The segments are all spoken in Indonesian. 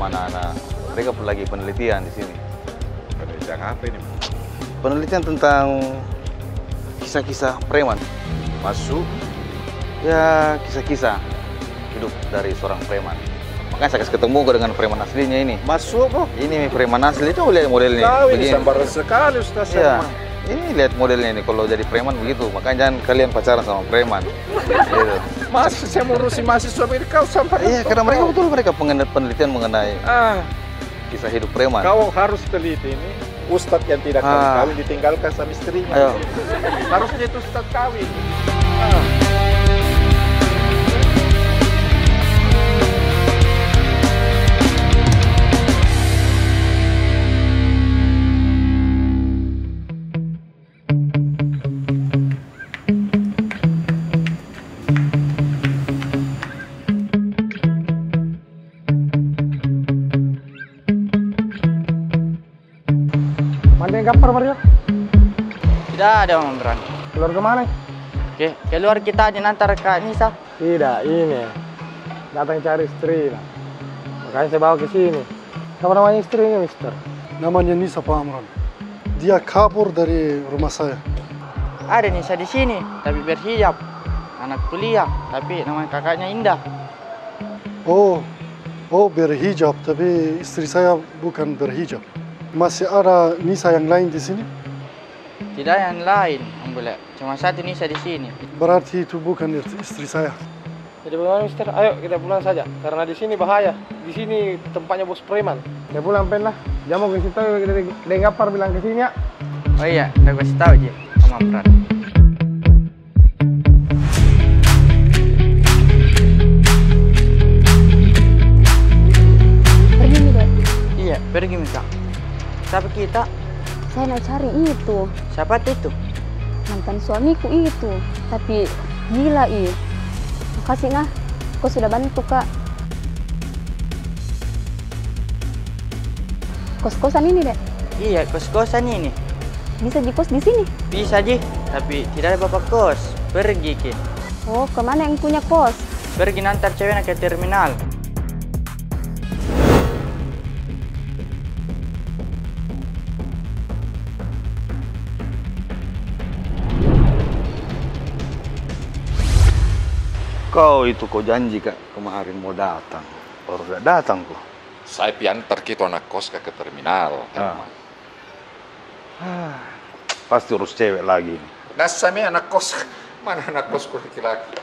sama anak-anak. Mereka lagi penelitian di sini. Penelitian apa ini? Penelitian tentang kisah-kisah preman. Masuk. Ya, kisah-kisah hidup dari seorang preman. Makanya saya kasih ketemu dengan preman aslinya ini. Masuk kok. Ini preman asli, itu lihat modelnya. Tahu ini sambaran sekali Ustaz. Iya. Ini lihat modelnya ini, kalau jadi preman begitu. Makanya jangan kalian pacaran sama preman. Gitu. Mas, saya mau ngurusin mahasiswa ini kau sampai. Iya, karena mereka betul penelitian mengenai kisah hidup preman. Kau harus teliti ini. Ustadz yang tidak kawin ditinggalkan sama istrinya. Ayo. Harusnya itu Ustadz kawin. Mana yang gapar, Mario? Tidak ada, Om Bran. Keluar kemana? Oke, keluar kita aja nanti Kak Nisa. Tidak, ini. Datang cari istri lah. Makanya saya bawa ke sini. Apa namanya istrinya, Mister? Namanya Nisa Pak Amran. Dia kabur dari rumah saya. Ada Nisa di sini, tapi berhijab. Anak kuliah, tapi nama kakaknya Indah. Oh berhijab, tapi istri saya bukan berhijab. Masih ada Nisa yang lain di sini? Tidak yang lain, Om Bule. Cuma satu Nisa di sini. Berarti itu bukan istri saya. Jadi bagaimana, Mister? Ayo kita pulang saja. Karena di sini bahaya. Di sini tempatnya bos preman. Kita pulang, Pen lah. Jangan mau kasih tahu dia gapar bilang ke sini ya. Oh iya, udah kasih tahu aja sama Om Bran. Pergi nih, Dek. Iya, pergi Mika. Siapa kita? Saya nak cari itu. Siapa itu? Mantan suamiku itu. Tapi gila, Makasih, nah. Kau sudah bantu, Kak. Kos-kosan ini, Dek. Iya, kos-kosan ini. Bisa di kos di sini? Bisa, Ji. Tapi tidak ada bapak kos. Pergi, Ki. Oh, kemana yang punya kos? Pergi nantar ceweknya ke terminal. Kau janji Kak kemarin mau datang. Baru udah datang kok. Saya piantar kita anak kos ke terminal. Pasti urus cewek lagi. Dasarnya anak kos. Mana anak kos laki-laki?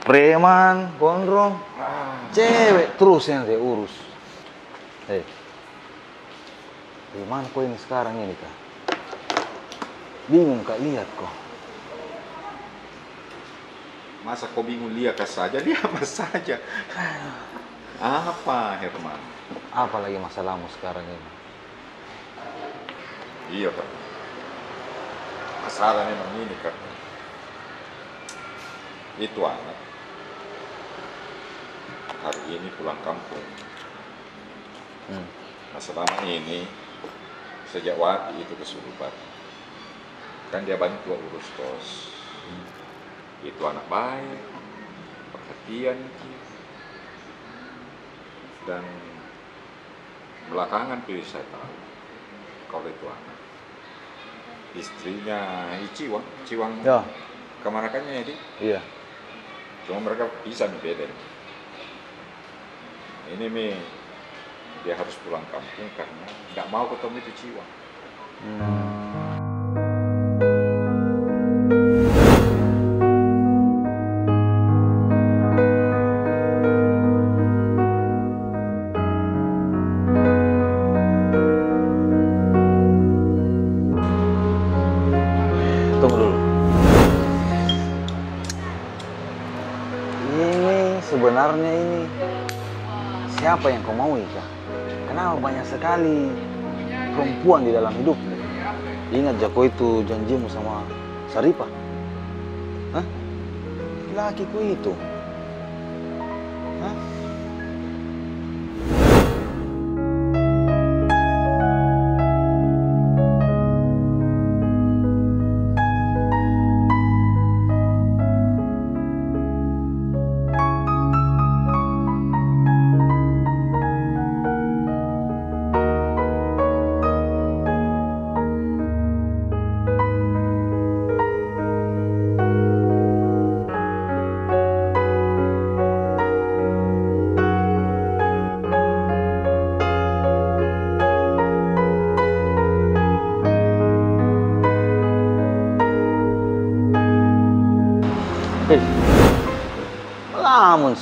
Preman, gondrong. Cewek terus yang saya urus. Gimana kau ini sekarang ini Kak? Bingung Kak lihat kok. Masa kau bingung lihat saja, lihat saja. Apa Herman? Apa lagi masalahmu sekarang ini? Iya Pak. Masalah memang ini Kak. Itu anak hari ini pulang kampung. Nah selama ini sejak waktu itu kesurupan kan dia bantu urus kos. Itu anak baik, perhatian, dan belakangan pilih saya tahu kalau itu anak istrinya Ciwang Ya. kemarakannya ini. Iya. Cuma mereka bisa beda. Ini dia harus pulang kampung karena nggak mau ketemu itu Ciwang. Tunggu dulu. Ini sebenarnya siapa yang kau mau Ika? Kenapa banyak sekali perempuan di dalam hidupmu? Ingat Jako itu janjimu sama Saripah? Hah? Lakiku itu. Hah?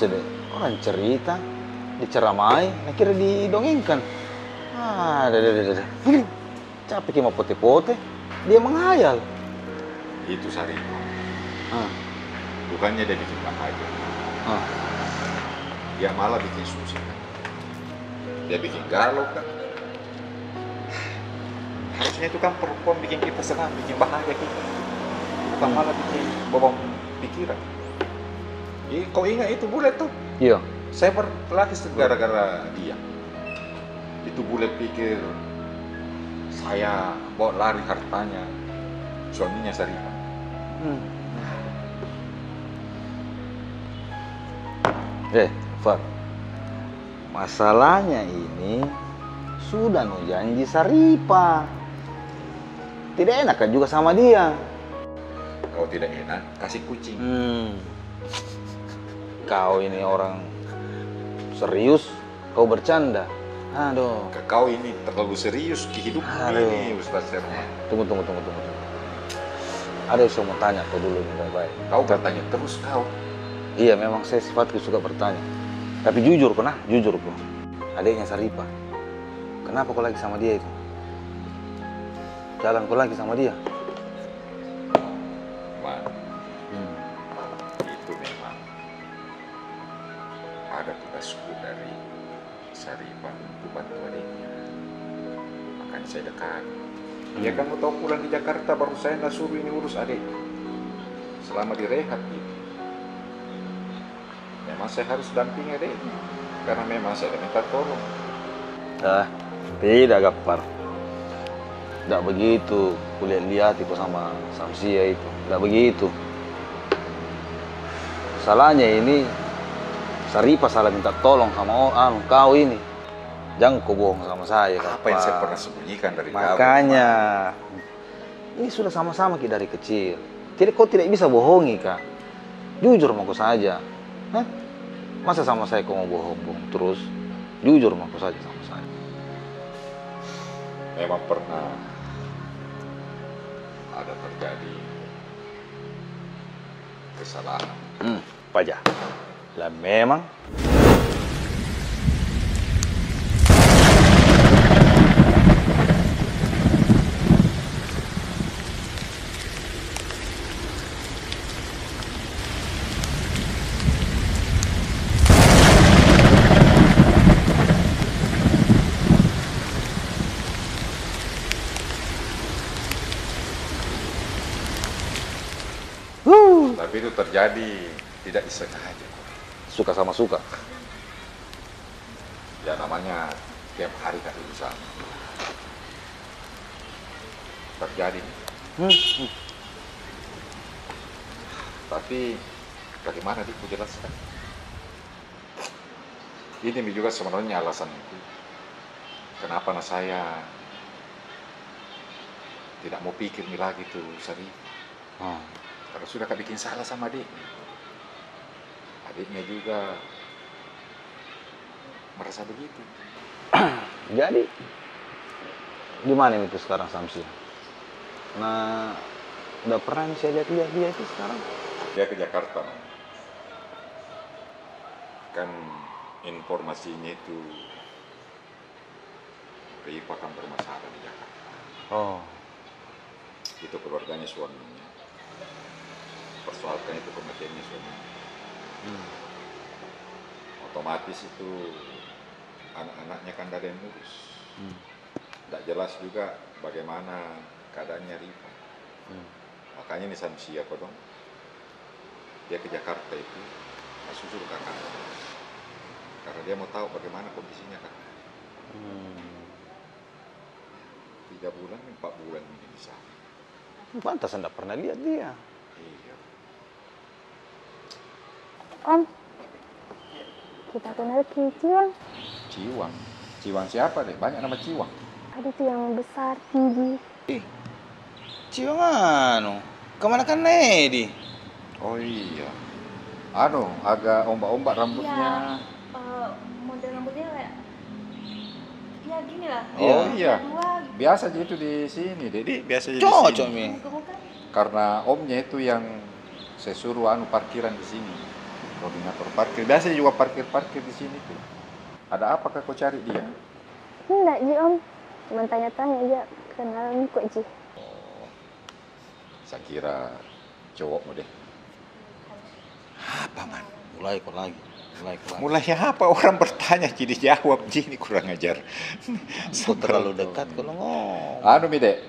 Maksudnya orang cerita, diceramai, nah kira didongengkan. Dah. Capek kima pote-pote, dia menghayal. Itu Sarima. Ah, Bukannya dia bikin bahagia. ah. Dia malah bikin susah kan. Dia bikin galau kan. Harusnya itu kan perempuan bikin kita senang, bikin bahagia kita. Bukan malah bikin bobong pikiran. Kau ingat itu bule tuh? Iya. Saya berlatih gara-gara dia. Itu bule pikir saya bawa lari hartanya suaminya Sarima. Far, masalahnya ini sudah no janji Saripa. Tidak enak kan juga sama dia. Kalau tidak enak, kasih kucing. Kau ini orang serius, kau bercanda. Aduh. Kau ini terlalu serius kehidupan Aduh. ini, Ustaz Serma. Tunggu. Ada yang saya mau tanya kau dulu nih, baik-baik. Kau bertanya terus kau. Iya, memang saya sifatku suka bertanya. Tapi jujur kok, jujur kok. Adiknya Saripa. Kenapa kau lagi sama dia itu? Jalan kau lagi sama dia? Man, itu memang ada tugasku dari Saripa untuk bantu adiknya. Makanya saya dekat. Dia kan mau tahu pulang di Jakarta, baru saya nggak suruh ini urus adiknya. Selama direhab gitu. Memang saya harus dampingi adiknya. Karena memang saya minta tolong. Tidak, Gapar. Tidak begitu. Kulihat-lihat itu sama Samsia itu. Tidak begitu. Salahnya ini Saripa salah minta tolong sama kau ini. Jangan kau bohong sama saya, Gapar. Apa yang saya pernah sembunyikan dari kau? Makanya ini sudah sama-sama kita dari kecil. Kau tidak bisa bohongi, Kak. Jujur sama kau saja. Hah? Masa sama saya kau mau bohong terus? Jujur sama kau saja sama saya. Memang pernah ada terjadi kesalahan. Paja. Lah memang Tapi itu terjadi tidak disengaja. suka sama suka. Ya namanya tiap hari kan berusaha. Terjadi. Tapi bagaimana Dik, jelaskan? Ini juga sebenarnya alasan itu. Kenapa saya tidak mau pikir lagi tuh Sari. Karena sudah bikin salah sama adiknya. Adiknya juga merasa begitu. Jadi gimana itu sekarang Samsi? Nah, udah pernah nih saya lihat dia itu sekarang. Dia ke Jakarta. Kan informasinya itu Rifa kan bermasalah di Jakarta. Oh. Itu keluarganya suaminya. Persoalkan itu kematiannya suaminya. Otomatis itu anak-anaknya kan ada yang ngurus. Tidak jelas juga bagaimana keadaannya Rifa. Makanya nih Samsia kok dong. Dia ke Jakarta itu susul kakak. Karena dia mau tahu bagaimana kondisinya kakak. 3 bulan, 4 bulan ini di sana. Pantas enggak pernah lihat dia. Iya. Om, kita kenal Ciwang. Ciwang. Ciwang siapa deh? Banyak nama Ciwang. Ada tuh yang besar, tinggi. Ciwang anu, kemana kan Nedi? Oh iya. Agak ombak-ombak rambutnya. Model rambutnya kayak ya gini lah. Oh iya. Dua, Biasa aja itu di sini, Dedi. Biasa aja di Cocok sini. Mi. gemuk-gemuk kan. Karena omnya itu yang saya suruh parkiran di sini. koordinator parkir. Biasa juga parkir-parkir di sini tuh. Ada apakah kau cari dia? Enggak, Ji Om. Cuma tanya-tanya aja, kenalan kok Ji. Saya kira cowokmu deh. Apa man? Mulai kok lagi. Mulai apa orang bertanya jadi jawab ini kurang ajar. Kau terlalu dekat kalau ngomong. Anu Mide,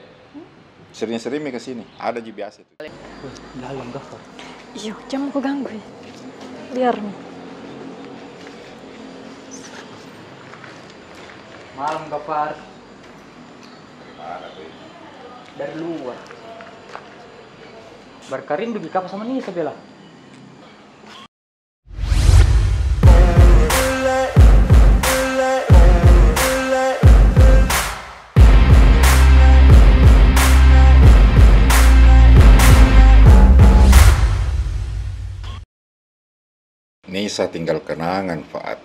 sering-sering ke sini. Ada ji biasa itu. Dalam Gafar. Iyo, jangan kau ganggu ya. Biar nih. Malam Gafar. Mana tuh? Dari luar. Berkarin bagi kapal sama Nisa Bella. Nisa tinggal kenangan, Faat.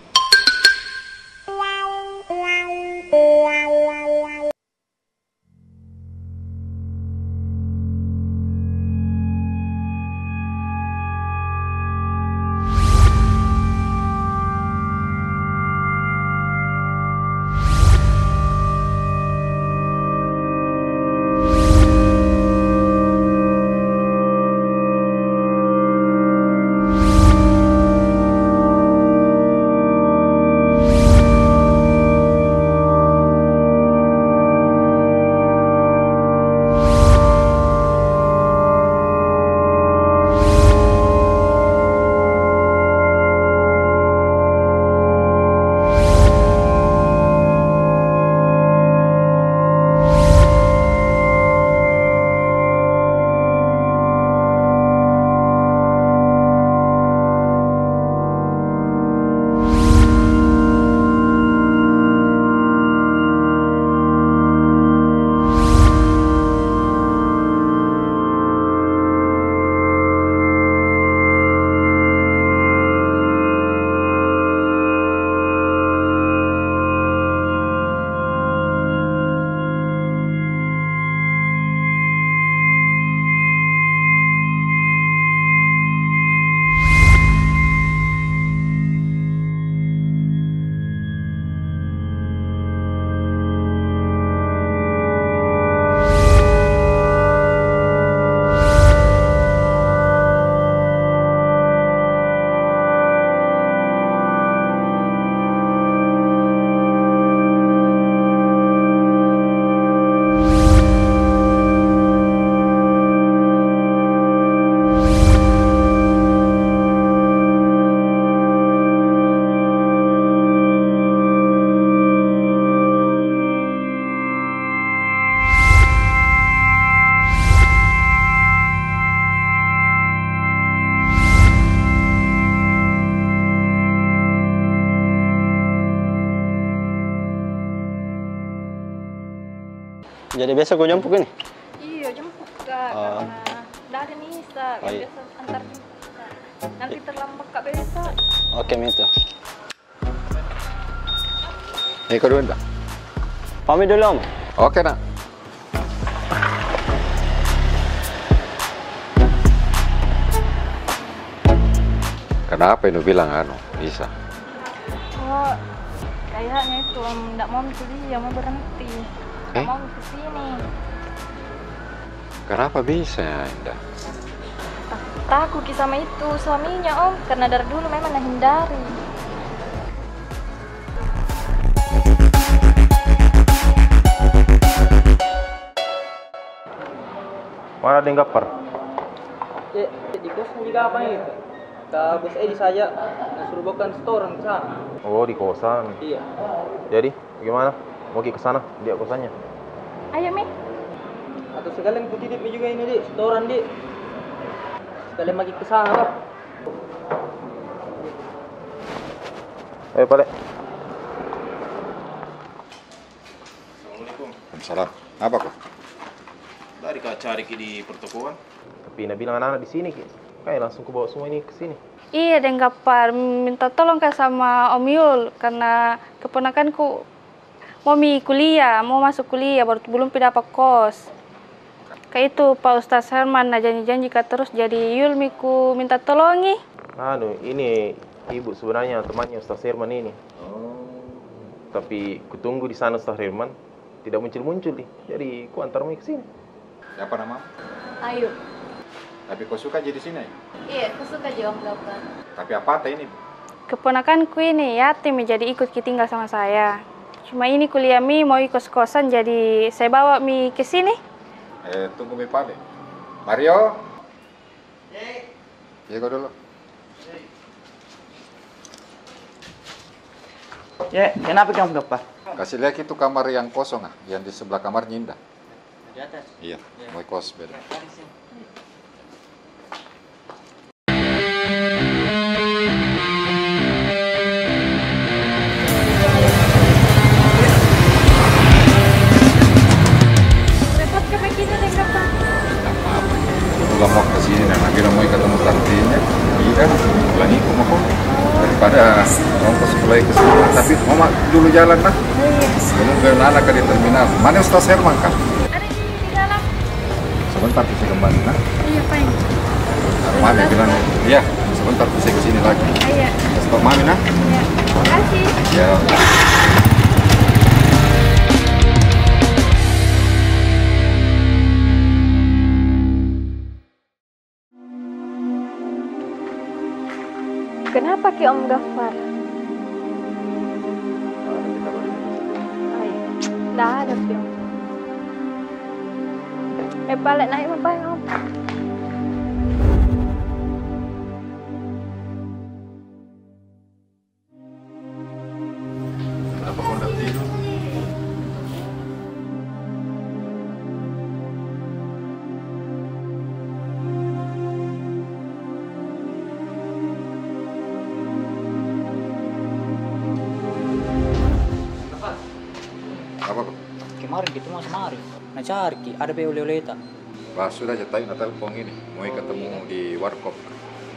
Jadi biasa kau jemput ini? Iya, jemput Kak, karena udah ada Nisa, Oh, iya. biasa antar jemput Kak. Nanti terlambat Kak Besa. Oke, Mito. Nih kau dulu, Mbak. Pamit dulu, Om. Oke, nak. Kenapa itu bilang anu, Nisa? Oh, kayaknya itu Om nggak mau kuliah, mau berhenti. Nggak mau ke sini. Kenapa bisa ya, Indah? Takut sama itu suaminya Om, karena dari dulu memang menghindari. Mana ada yang Gafar? Di kosan juga apa itu? Kak Bos Edi saja suruh bukan setoran ke sana. Oh, di kosan. Iya. Jadi, gimana? Mau ke sana? Dia kosannya. Ayo Mi. Atau sekalian ku titip juga ini, Dik, setoran, Dik. Sekalian lagi ke sana, Pak. Ayo, Pak Dek. Assalamualaikum. Salam. Apa kok? Tadi kak cari Ki di pertokoan. Tapi Ina bilang anak-anak di sini, Ki. Kayak langsung ku bawa semua ini ke sini. Iya, dan Gapar minta tolong Kak sama Om Yul karena keponakanku mau kuliah, mau masuk kuliah baru belum pindah apa kos. Kayak itu Pak Ustaz Herman nah janji-janji Kak terus jadi Yul miku minta tolongi. Ini ibu sebenarnya temannya Ustaz Herman ini. Tapi kutunggu di sana Ustaz Herman tidak muncul-muncul nih. Jadi ku antar mereka ke sini. Siapa nama? Ayo. Tapi kau suka jadi sini? Iya, aku suka jadi Om Gafar. Tapi apa ini? Keponakanku ini yatim jadi ikut tinggal sama saya. Cuma ini kuliah Mi mau ikut kosan jadi saya bawa Mi ke sini. Tunggu Mi Pale. Mario. Iya kau dulu. Ya, kenapa kamu Gafar? Kasih lihat itu kamar yang kosong yang di sebelah kamar Nyinda. Di atas. Iya, mau kos beda. Repot ke begini deh Gafar. Gak mau ke sini dan akhirnya mau ketemu tantinya. Iya, pulang ikut mau kok. Daripada mau ke sekolah ke sini. Tapi mama dulu jalan lah. Kamu ke anak di terminal. Mana Ustaz Herman kan? Ada di dalam. Sebentar bisa kembali nah. Iya, Pak. Mami bilang, iya, sebentar bisa ke sini lagi. Iya. Stop Mami nah. Iya. Makasih. Ya. Kenapa Ki Om Gafar? Ayo. Dah ada Ki Om. Balik naik apa Om? Kenapa kau tidak tidur? Apa kok? Kemarin kita mau sama Ari. Nah cari Ki, ada oleh-oleh tak? Bah, sudah jetain telepon ini. Mau ketemu di warkop.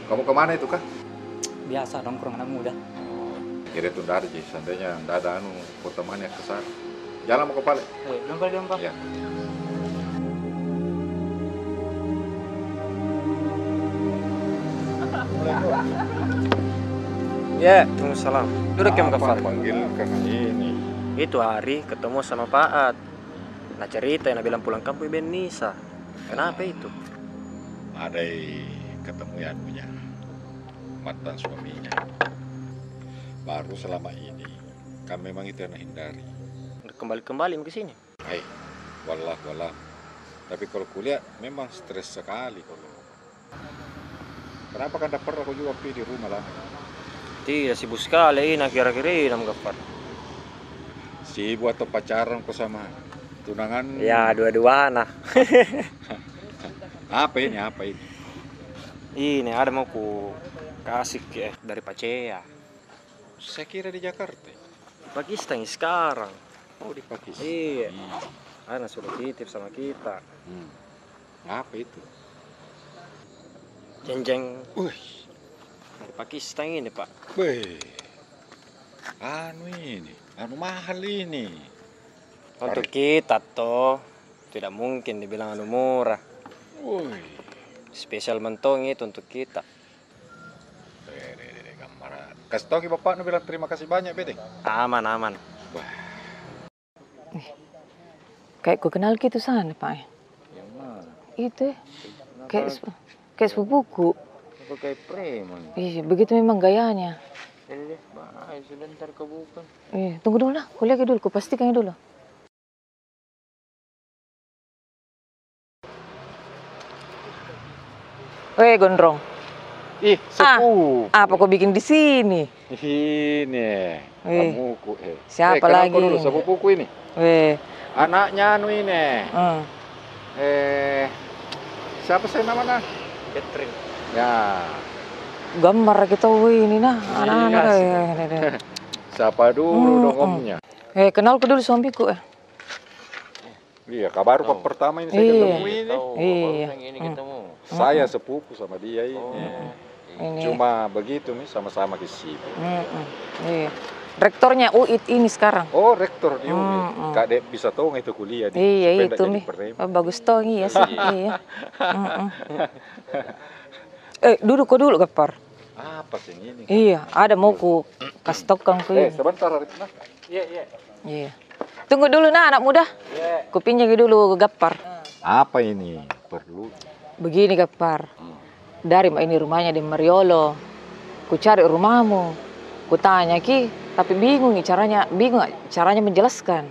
Kamu kemana itu kah? Biasa nongkrong anak muda. Kira itu ndak ada sih. Seandainya ndak ada temannya ke sana. Jalan mau ke Pale. Belum Pak. Iya. Ya, salam. Duduk Om Gafar. Panggil karena ini. Itu hari ketemu sama Pak Ad. Nah cerita yang bilang pulang kampung Ben Nisa. Kenapa itu? Ada ketemu ya punya mantan suaminya. Baru selama ini kami memang itu yang hindari. Kembali ke sini. Hai, wallah. Tapi kalau kuliah memang stres sekali kalau. Kenapa kan tak pernah kau juga pergi di rumah lama? Tidak sibuk sekali ini akhir-akhir ini Om Gafar. Sibuk atau pacaran kau sama tunangan? Ya dua-duaan nah. Apa ini? Ini ada mau ku kasih dari Pacea. Saya kira di Jakarta. Pakistan sekarang. Oh di Pakistan. Iya. Anak sudah titip sama kita. Apa itu? Jeng-jeng. Wih. Dari Pakistan ini Pak. Wih. Anu mahal ini. Untuk kita toh tidak mungkin dibilang anu murah. Wih. Spesial mentong itu untuk kita. Gambar. Kasih tahu ke bapak nu bilang terima kasih banyak bede. Aman. Wah. Kayak ku kenal gitu sana Pak. Yang mana? Itu kayak sepupuku. Kayak preman. Iya, begitu memang gayanya. Sebentar kebuka. Iya, tunggu dulu lah. Kuliah dulu, ku pastikan dulu. Weh, Gondrong. Ih, sepupu. Apa kau bikin di sini? Ini. Kamuku. Siapa lagi? Dulu sepupuku ini. Weh. Anaknya anu ini. Siapa saya namanya? Catherine. Ya. Gambar kita ini nah, anak-anak. Siapa dulu dong omnya? Kenal ku dulu suamiku. Iya, kabar pertama ini saya ketemu ini. Iya. Saya sepupu sama dia ini. Cuma begitu nih sama-sama sibuk. Iya. Rektornya UIT ini sekarang. Oh, rektor di UIT. Kak Dek bisa tahu itu kuliah di. Iya, itu nih. Bagus toh iya sih. Iya. Duduk Gafar. Apa sih ini? Iya, ada mau ku kasih tau kang ku ini. Sebentar Arif. Iya. Tunggu dulu nah anak muda. Ku pinjam dulu Gappar. Apa ini? Perlu. Begini Gappar. Dari ini rumahnya di Mariolo. Ku cari rumahmu. Ku tanya Ki, tapi bingung caranya menjelaskan.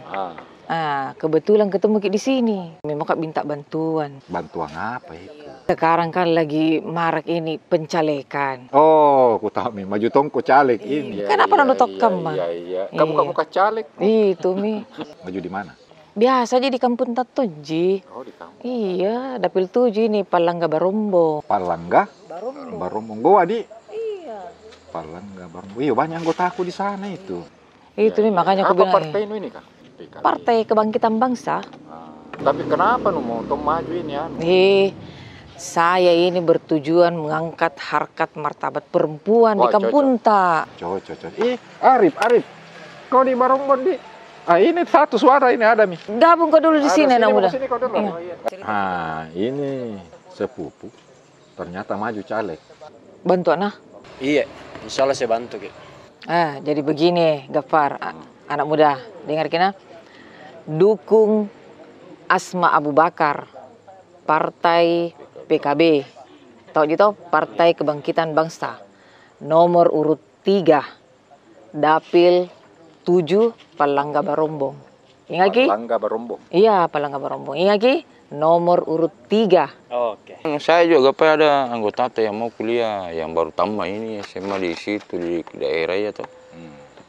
Kebetulan ketemu Ki di sini. Memang Kak minta bantuan. Bantuan apa itu? Sekarang kan lagi marak ini pencalekan. Oh, ku tahu Mi, maju tong ku caleg ini. Kenapa nang tokam mah? Iya. Kamu muka caleg. Itu Mi. Maju di mana? Biasa aja di kampung Tatonji. Oh, di kampung. Iya, dapil 7 ini Palangga Barombo. Palangga? Barombo. Goa di? Iya. Palangga Barombo. Iya, banyak anggota aku di sana itu. Itu nih makanya aku bilang. Apa partai ini Kak? Partai Kebangkitan Bangsa. Tapi kenapa nu mau tong maju ini Saya ini bertujuan mengangkat harkat martabat perempuan di kampung Ta. Cocok. Arif. Kau di Barombo di. Ini satu suara ini ada Mi. Gabung kau dulu di sini anak muda. Ini sepupu. Ternyata maju caleg. Bantu anak? Iya, insya Allah saya bantu. Jadi begini Gappar, anak muda, dengar kena. Dukung Asma Abu Bakar, Partai PKB. Tahu gitu? Partai Kebangkitan Bangsa. Nomor urut 3. Dapil 7 Palangga Barombo. Ingat Ki? Palangga Barombo. Iya, Palangga Barombo. Ingat Ki? Nomor urut 3. Oke. Saya juga ada anggota yang mau kuliah yang baru tambah ini SMA di situ di daerah ya toh.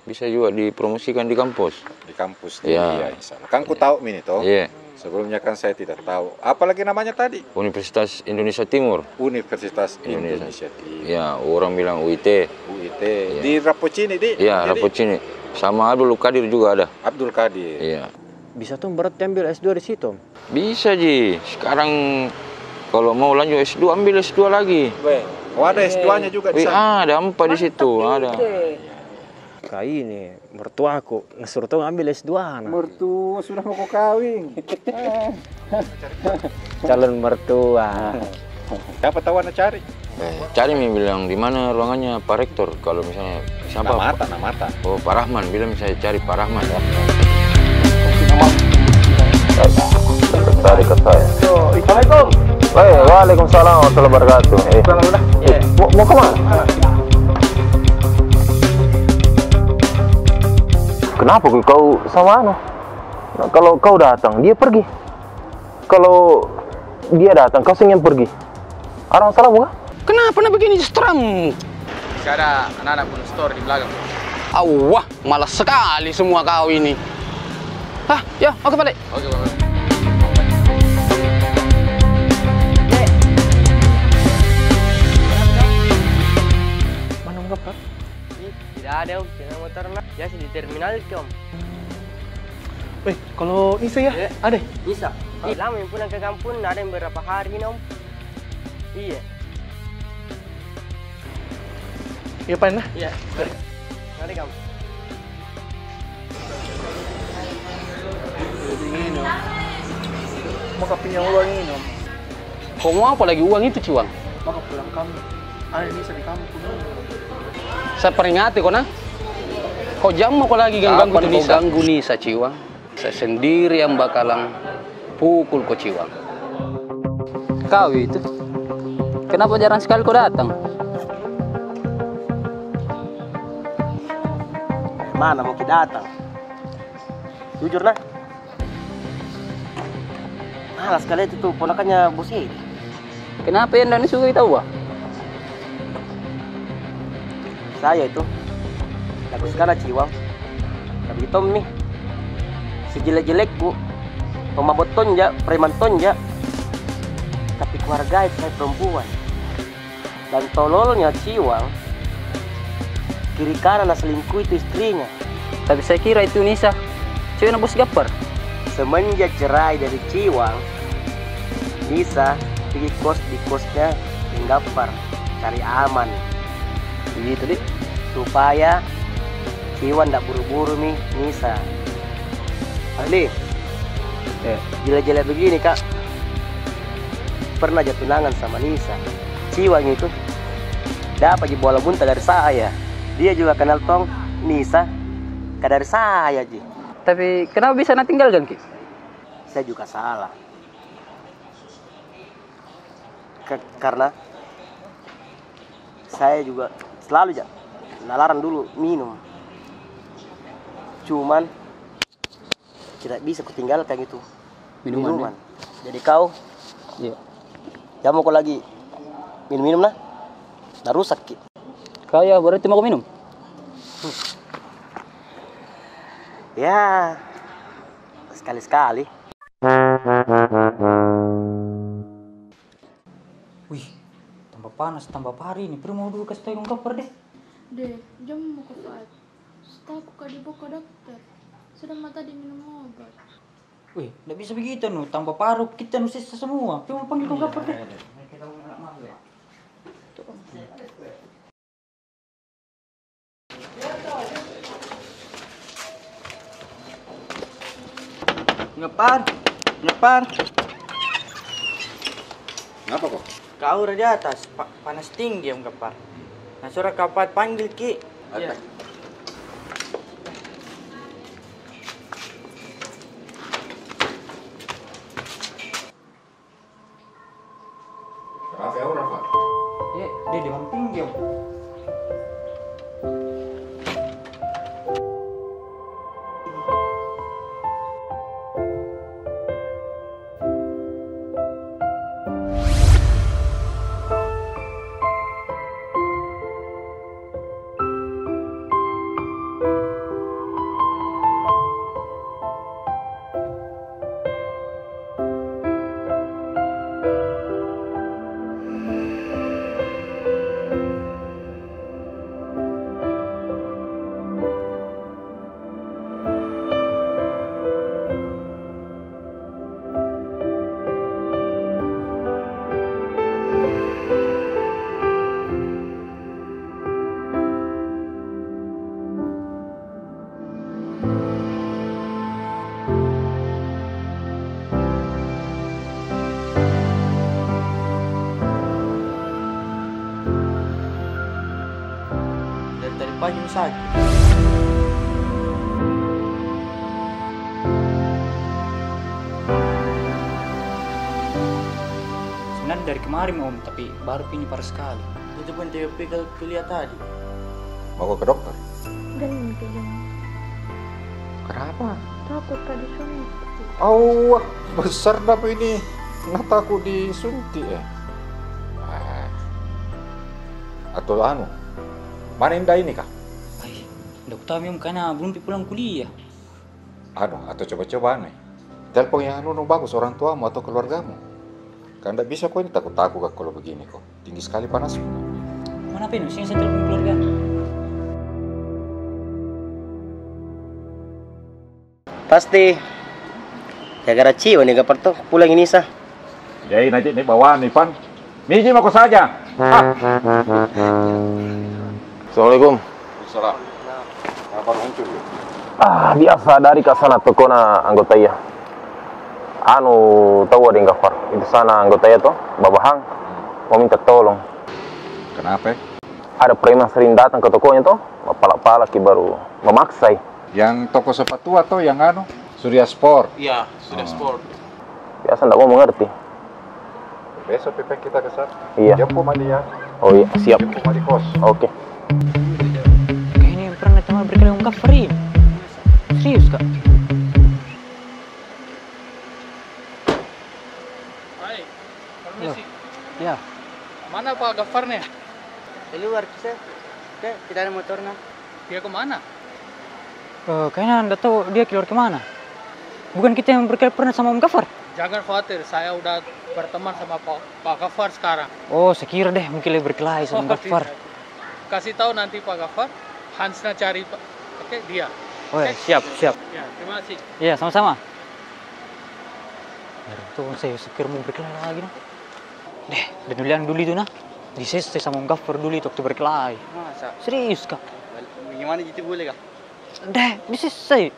Bisa juga dipromosikan di kampus. Di kampus ya. Kan ku tahu Mini toh. Iya. Sebelumnya kan saya tidak tahu. Apalagi namanya tadi? Universitas Indonesia Timur. Universitas Indonesia Timur. Ya, orang bilang UIT. Ya. Di Rapocini di? Iya, Rapocini. Sama Abdul Qadir juga ada. Abdul Qadir. Iya. Bisa tuh berarti ambil S2 di situ? Bisa Ji. Sekarang kalau mau lanjut S2 ambil S2 lagi. Oh, ada S2-nya juga di sana. Ada 4 di situ, ada. Kayak ini, mertuaku ngesuruh tuh ngambil S2. Mertua sudah mau kawin. Calon mertua. Siapa tahu Anda cari? Cari Mi bilang di mana ruangannya Pak Rektor. Kalau misalnya siapa? Namata. Oh, Pak Rahman bilang saya cari Pak Rahman ya. Tarik ke saya. Assalamualaikum. Waalaikumsalam warahmatullahi wabarakatuh. Mau kemana? Kenapa kau sama Ano? Nah, kalau kau datang, dia pergi. Kalau dia datang, kau ingin pergi. Orang salah bukan? Kenapa begini stram? Ada anak-anak bunuh store di belakang. Wah, malas sekali semua kau ini. Ya, oke balik. Oke, balik. Mana Om Gappar? Tidak ada Om, dengan motor lah. Ya di terminal Om. Kalau Nisa ya? Ada? Nisa? Lama yang pulang ke kampung, ada yang beberapa hari ini Om. Iya. Iya Pak nah? Iya. Mari kamu. Ini Om. Mau pinjam uang ini Om. Kau mau apa lagi uang itu Ciwang? Mau pulang kampung. Ada Nisa di kampung. Saya peringati kau nah. Kau jamu kau lagi ganggu Nisa. Ganggu Nisa Ciwang. Saya sendiri yang bakalan pukul kau Ciwang. Kau itu. Kenapa jarang sekali kau datang? Mana mau kita datang? Jujur nah. Malas sekali itu tuh ponakannya bos ini. Kenapa yang Dani suka tahu? Saya itu lagu sekarang Ciwang. Tapi Tommy sejelek-jelekku pemabot tonja, preman tonja, tapi keluarga itu saya perempuan. Dan tololnya Ciwang kiri kanan selingkuh itu istrinya. Tapi saya kira itu Nisa, cewek bos Gappar. Semenjak cerai dari Ciwang, Nisa pergi kos di kosnya Gappar, cari aman. Begitu deh. Supaya Ciwang tidak buru-buru nih Nisa. Ali, jelek-jelek begini kak. Pernah jatuh tunangan sama Nisa. Ciwang itu dapat bola muntah dari saya. Dia juga kenal tong Nisa dari saya, Ji. Tapi kenapa bisa nak tinggalkan, Ki? Saya juga salah. Karena saya juga selalu nalarang dulu minum. Cuman tidak bisa kutinggalkan itu minuman. Jadi kau, jamu kau lagi minum nah rusak, Ki. Kaya berarti mau minum? Ya, sekali-sekali. Wih, tambah panas, tambah pari ini. Perlu mau dulu kasih tahu kabar deh. Deh, jam mau ke Fat. Setelah aku dibawa ke dokter. Sudah mata diminum obat. Wih, nggak bisa begitu nu. Tambah paru kita nu sisa semua. Perlu panggil kabar deh. Ngepar. Kenapa kok? Kau udah di atas, panas tinggi Om Gapar. Nah suruh kapat panggil, Ki. Iya. Kenapa ya orang, Pak? Ya, dia demam tinggi Om. Dari pagi sakit. Sebenarnya dari kemarin Om, tapi baru ini parah sekali. Itu pun TP kuliah tadi. Mau ke dokter? Dan kejam. Kenapa? Takut tadi suntik. Awak besar tapi ini nggak takut disuntik ya? Atau anu? Mana Indah ini kah? Nggak tahu Om karena belum pulang kuliah. Anu, atau coba-coba aneh. Telepon yang anu bagus orang tuamu atau keluargamu. Kan tidak bisa kok ini takut-takut kak kalau begini kok. Tinggi sekali panasnya. Mana apa ini? Sini saya telepon keluarga. Pasti gara-gara Ciwan nih Gapar tuh pulang ini sah. Jadi nanti nih bawaan nih Pan. Miji mau saja. Assalamualaikum. Salam. Apa muncul? Biasa dari kasana tokona anggota ya. Anu tahu ada yang Gafar. Itu sana anggota ya toh, Babahang. Mau minta tolong. Kenapa? Ada preman sering datang ke tokonya toh, palak-palak baru memaksai. Yang toko sepatu atau yang anu? Surya Sport. Iya, Surya Sport. Biasa enggak mau mengerti. Besok Pipek kita ke sana. Iya. Jemput mandi ya. Oh iya, siap. Jemput mandi kos. Oke. Kayaknya yang pernah teman berkeliling Om Gafar ini. Serius Kak? Hai, permisi. Ya. Mana Pak Gafarnya? Di luar kisah. Oke, tidak ada motornya. Dia kemana? Kayaknya anda tahu dia keluar kemana. Bukan kita yang berkeliling pernah sama Om Gafar? Jangan khawatir, saya udah berteman sama Pak Gafar sekarang. Oh, saya kira deh mungkin dia berkelahi sama Om Gafar. tidak. Kasih tahu nanti Pak Gafar, Hansna cari dia. Oh ya, siap. Ya, terima kasih. Iya, sama-sama. Tuh saya sekir mau berkelahi lagi nah. Deh, dan dulu itu nah. Disestai sama Om Gafar dulu itu waktu berkelahi. Masa? Serius Kak? Gimana gitu boleh Kak? Deh, disestai.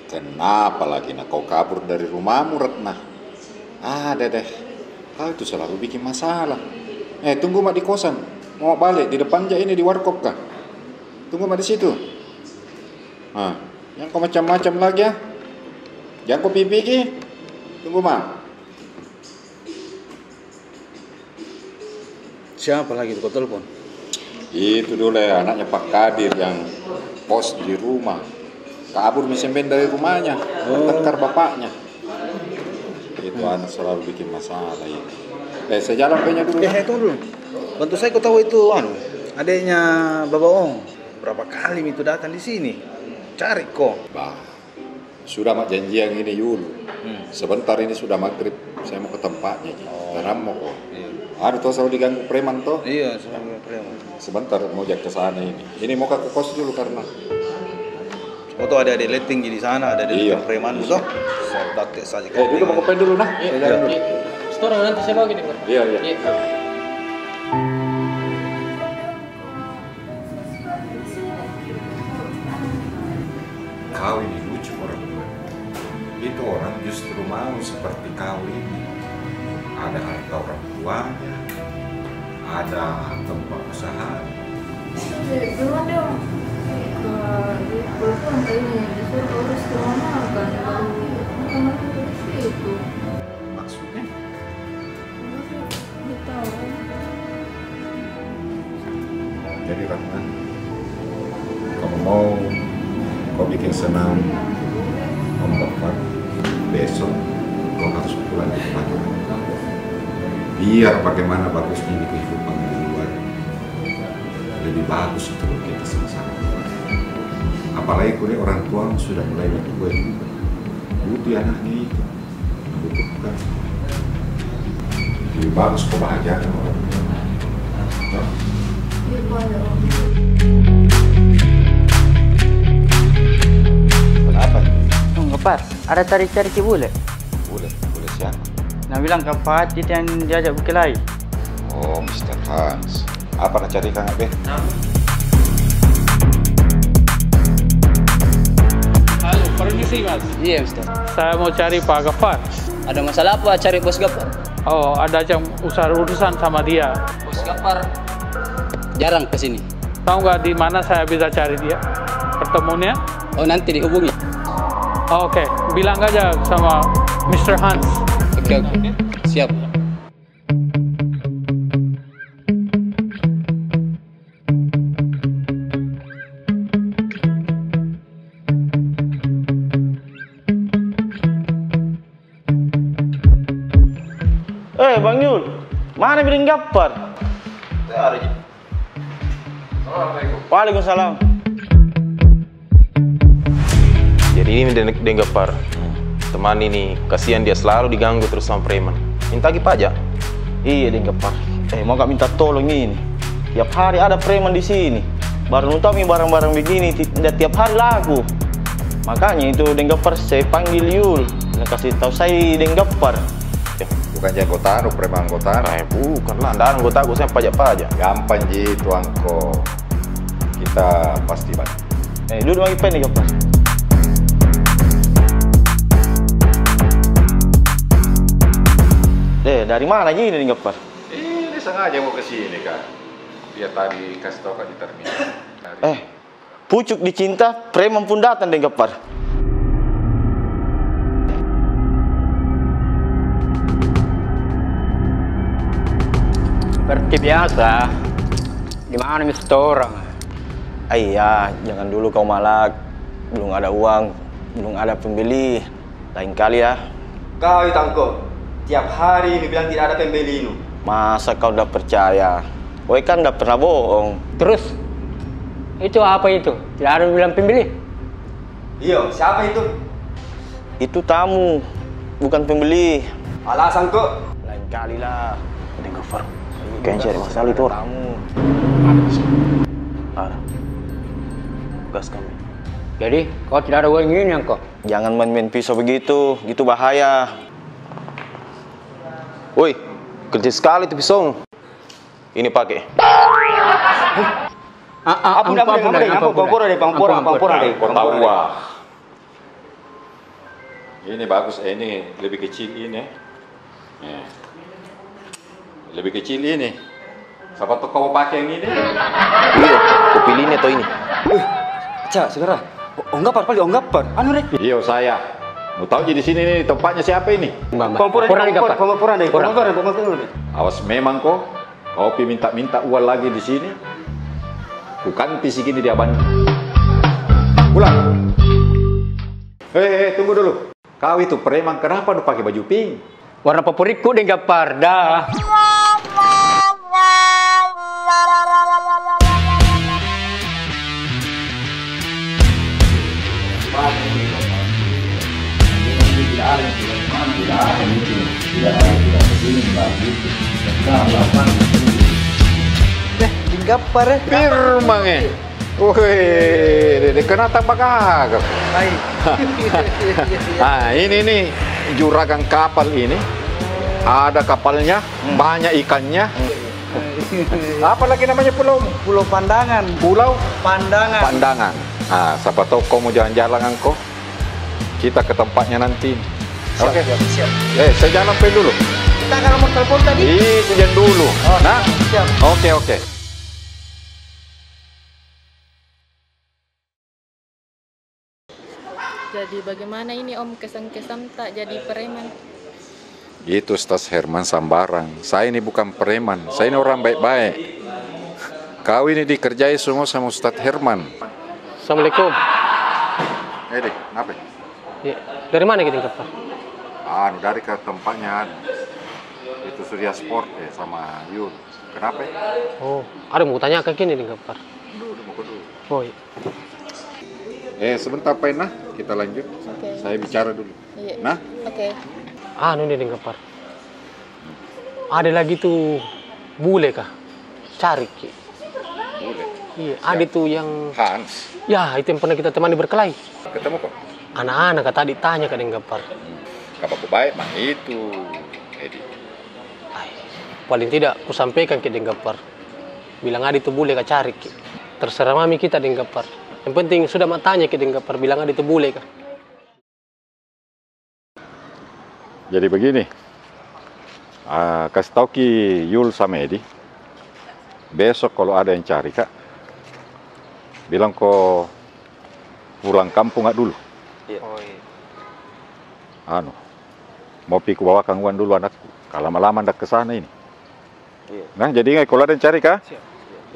Kenapa lagi nak kau kabur dari rumahmu Retna? Ada deh. Kau itu selalu bikin masalah. Tunggu mak di kosan. Mau balik di depan aja ini di warkop kah? Tunggu mah di situ. Nah, yang kau macam-macam lagi ya. Jangan kau pipi ki. Tunggu mah. Siapa lagi tuh kau telepon? Itu dulu ya anaknya Pak Kadir yang pos di rumah. Kabur misemben dari rumahnya, bertengkar bapaknya. Itu anak selalu bikin masalah itu. Saya jalan kayaknya dulu. Tunggu dulu. Bantu saya, kau tahu itu adiknya Bapak Ong. Berapa kali itu datang di sini? Cari kok. Bah, sudah mak janji yang ini Yul. Sebentar ini sudah maghrib, saya mau ke tempatnya. Garam mau kok. Ada tuh selalu diganggu preman toh? Iya, selalu preman. Sebentar mau jak ke sana ini. Ini mau ke kos dulu karena. Oh tuh ada adik tinggi di sana, ada adik preman toh. Saya praktek saja. Dulu mau kopen dulu nah. Iya. Store nanti saya bawa gini, Pak. Iya. Kau ini lucu orang tua. Itu orang justru mau seperti kau ini. Ada harta orang tuanya, ada tempat usaha. Belum dong. Kalau ini disuruh urus kemana kan? Kemana di situ? Maksudnya? Nggak tahu. Jadi Rahman, kamu mau kau bikin senang Om Bapak, besok kau harus pulang ke tempat orang. Biar bagaimana bagusnya di kehidupan di luar, lebih bagus itu kita sama-sama. Apalagi kuliah orang tua sudah mulai tua juga, butuh anaknya itu, membutuhkan. Lebih bagus kau bahagia sama orang tua. Kenapa? Ngepar, ada cari-cari ke bule. Bule siapa? Nah bilang ke Pak Hajit yang diajak berkelahi. Oh, Mr. Hans. Apa nak cari Kang Abe? Halo, permisi Mas. Iya, Mister. Saya mau cari Pak Gafar. Ada masalah apa cari Bos Gafar? Oh, ada yang urusan sama dia. Bos Gafar jarang ke sini. Tahu nggak di mana saya bisa cari dia? Pertemuannya? Oh, nanti dihubungi. Oh, Oke, bilang aja sama Mr. Hans. Oke. Siap. Bang Yul, mana Bideng Gafar? Waalaikumsalam. Jadi ini Bideng Gafar. Teman ini, kasihan dia selalu diganggu terus sama preman. Minta lagi pajak. Iya Bideng Gafar. Mau gak minta tolong ini? Tiap hari ada preman di sini. Baru nutami barang-barang begini tiap hari laku. Makanya itu Bideng Gafar saya panggil Yul. Kasih tahu saya Bideng Gafar. Bukan jagotan, preman anggotan. Bukan lah, anda anggota aku saya pajak-pajak. Gampang ji tuangko. Kita pasti bantu. Duduk lagi pen nih Gafar. Dari mana gini nih Gafar? Ini sengaja mau ke sini kan. Dia tadi kasih tahu di terminal. Pucuk dicinta, preman pun datang nih Gafar. Seperti biasa. Gimana Mr. Orang? Iya, jangan dulu kau malak. Belum ada uang, belum ada pembeli. Lain kali ya. Kau Tangko, tiap hari ini bilang tidak ada pembeli ini. Masa kau udah percaya? Woi kan udah pernah bohong. Terus? Itu apa itu? Tidak ada bilang pembeli? Iya, siapa itu? Itu tamu, bukan pembeli. Alasan kok? Lain kali lah. Bideng Gafar. Kayaknya cari masalah itu orang. Ada. Gas kami. Jadi, kau tidak ada uang ini kok? Jangan main-main pisau begitu, gitu bahaya. Woi, kerja sekali tuh pisau. Ini pakai. Ini bagus, ini lebih kecil ini. Lebih kecil ini. Siapa tuh kau pakai yang ini? Iya, kau pilih ini atau ini? Cak, saudara. Onggap par, paling onggap par. Anu rek. Iya saya. Mau tahu di sini nih tempatnya siapa ini? Awas memang kok. Kau minta uang lagi di sini. Bukan visi gini dia banding. Pulang. Tunggu dulu. Kau itu preman kenapa lu pakai baju pink? Warna favoritku dengan Parda. Gampar Firman wih, kena tambah kagak. Nah, ini nih juragan kapal ini. Ada kapalnya, banyak ikannya. Apa lagi namanya pulau? Pulau Pandangan. Pulau Pandangan. Pandangan. Nah, siapa tahu kau mau jalan-jalan kok. Kita ke tempatnya nanti. Oke. Siap. Saya jalan dulu. Kita kan nomor telepon tadi. Itu jangan dulu. Nah, siap. Oke. Jadi bagaimana ini Om kesan-kesan tak jadi preman? Itu Ustaz Herman Sambarang. Saya ini bukan preman. Saya ini orang baik-baik. Kau ini dikerjai semua sama Ustaz Herman. Assalamualaikum. Dek, kenapa? Ya, dari mana kita Pak? Dari ke tempatnya. Itu Surya Sport sama Yul. Kenapa? Oh, ada mau tanya ke kini nih Pak. Dulu. Oh iya. Sebentar Pak, kita lanjut. Okay. Saya bicara dulu. Iya. Nah? Oke. Nih nih Pak. Ada lagi tuh bule kah? Cari Ki. Bule? Iya, ada tuh yang Hans. Ya, itu yang pernah kita temani berkelahi. Ketemu kok? Anak-anak tadi tanya ke Denggapar. Kabar baik mah itu, Edi. Paling tidak ku sampaikan ke Denggapar. Bilang ada itu bule kah cari Ki. Terserah mami kita Denggapar. Yang penting sudah matanya ke Denggapar bilang ada itu bule kah. Jadi begini. Kasih tahu Ki Yul sama Edi. Besok kalau ada yang cari Kak, bilang kok pulang kampung nggak dulu. Iya. Mau piku bawakan uang dulu anakku. Kalau lama-lama ndak ke sana ini. Iya. Nah, jadi nggak kalau ada yang cari Kak?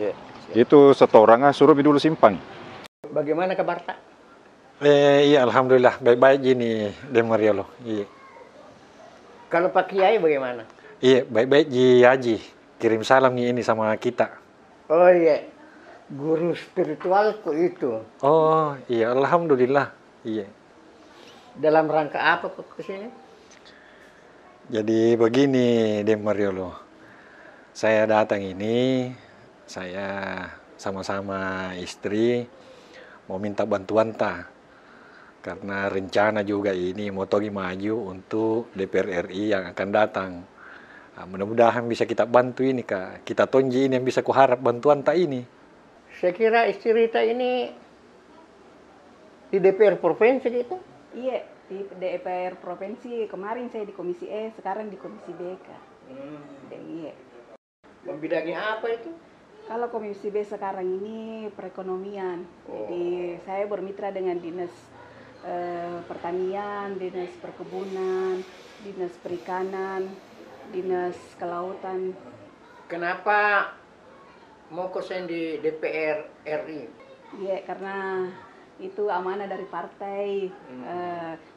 Iya. Itu setoran suruh dulu simpang. Bagaimana kabar tak? Iya, alhamdulillah baik-baik gini, Den Mariolo. Iya. Kalau Pak Kiai bagaimana? Iya, baik-baik Ji Haji. Kirim salam nih ini sama kita. Oh iya, guru spiritualku itu. Oh iya, alhamdulillah. Iya. Dalam rangka apa kok kesini? Jadi begini, Den Mariolo. Saya datang ini, saya sama-sama istri mau minta bantuan karena rencana juga ini mau togi maju untuk DPR RI yang akan datang. Mudah-mudahan bisa kita bantu ini Kak. Kita tonji ini yang bisa kuharap bantuan ini. Saya kira istri Rita ini di DPR provinsi gitu. Iya, di DPR provinsi. Kemarin saya di Komisi E, sekarang di Komisi BK. Iya. Membidangi apa itu? Kalau Komisi B sekarang ini perekonomian. Jadi saya bermitra dengan Dinas Pertanian, Dinas Perkebunan, Dinas Perikanan, Dinas Kelautan. Kenapa mau kosen di DPR RI? Iya, karena itu amanah dari partai.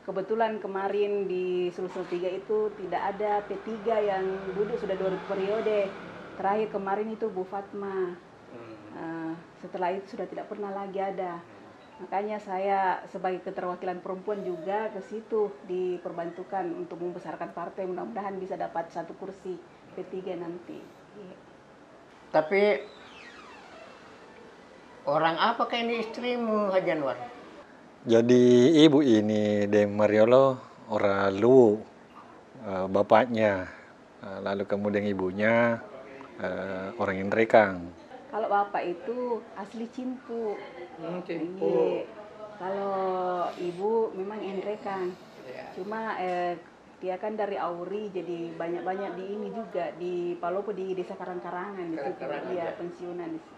Kebetulan kemarin di Sulsel 3 itu tidak ada P3 yang duduk sudah 2 periode. Terakhir kemarin itu Bu Fatma. Setelah itu sudah tidak pernah lagi ada. Makanya saya sebagai keterwakilan perempuan juga ke situ diperbantukan untuk membesarkan partai. Mudah-mudahan bisa dapat 1 kursi P3 nanti. Iya. Tapi orang apakah ini istrimu, Haji Anwar? Jadi ibu ini Den Mariolo orang Luwu, bapaknya, lalu kemudian ibunya orang Indrekang. Kalau bapak itu asli Cimpu. Iya. Kalau ibu memang Indrekang. Cuma Dia kan dari Auri, jadi banyak-banyak di ini juga di Palopo, di Desa Karang-Karangan di situ. Iya, pensiunan di situ.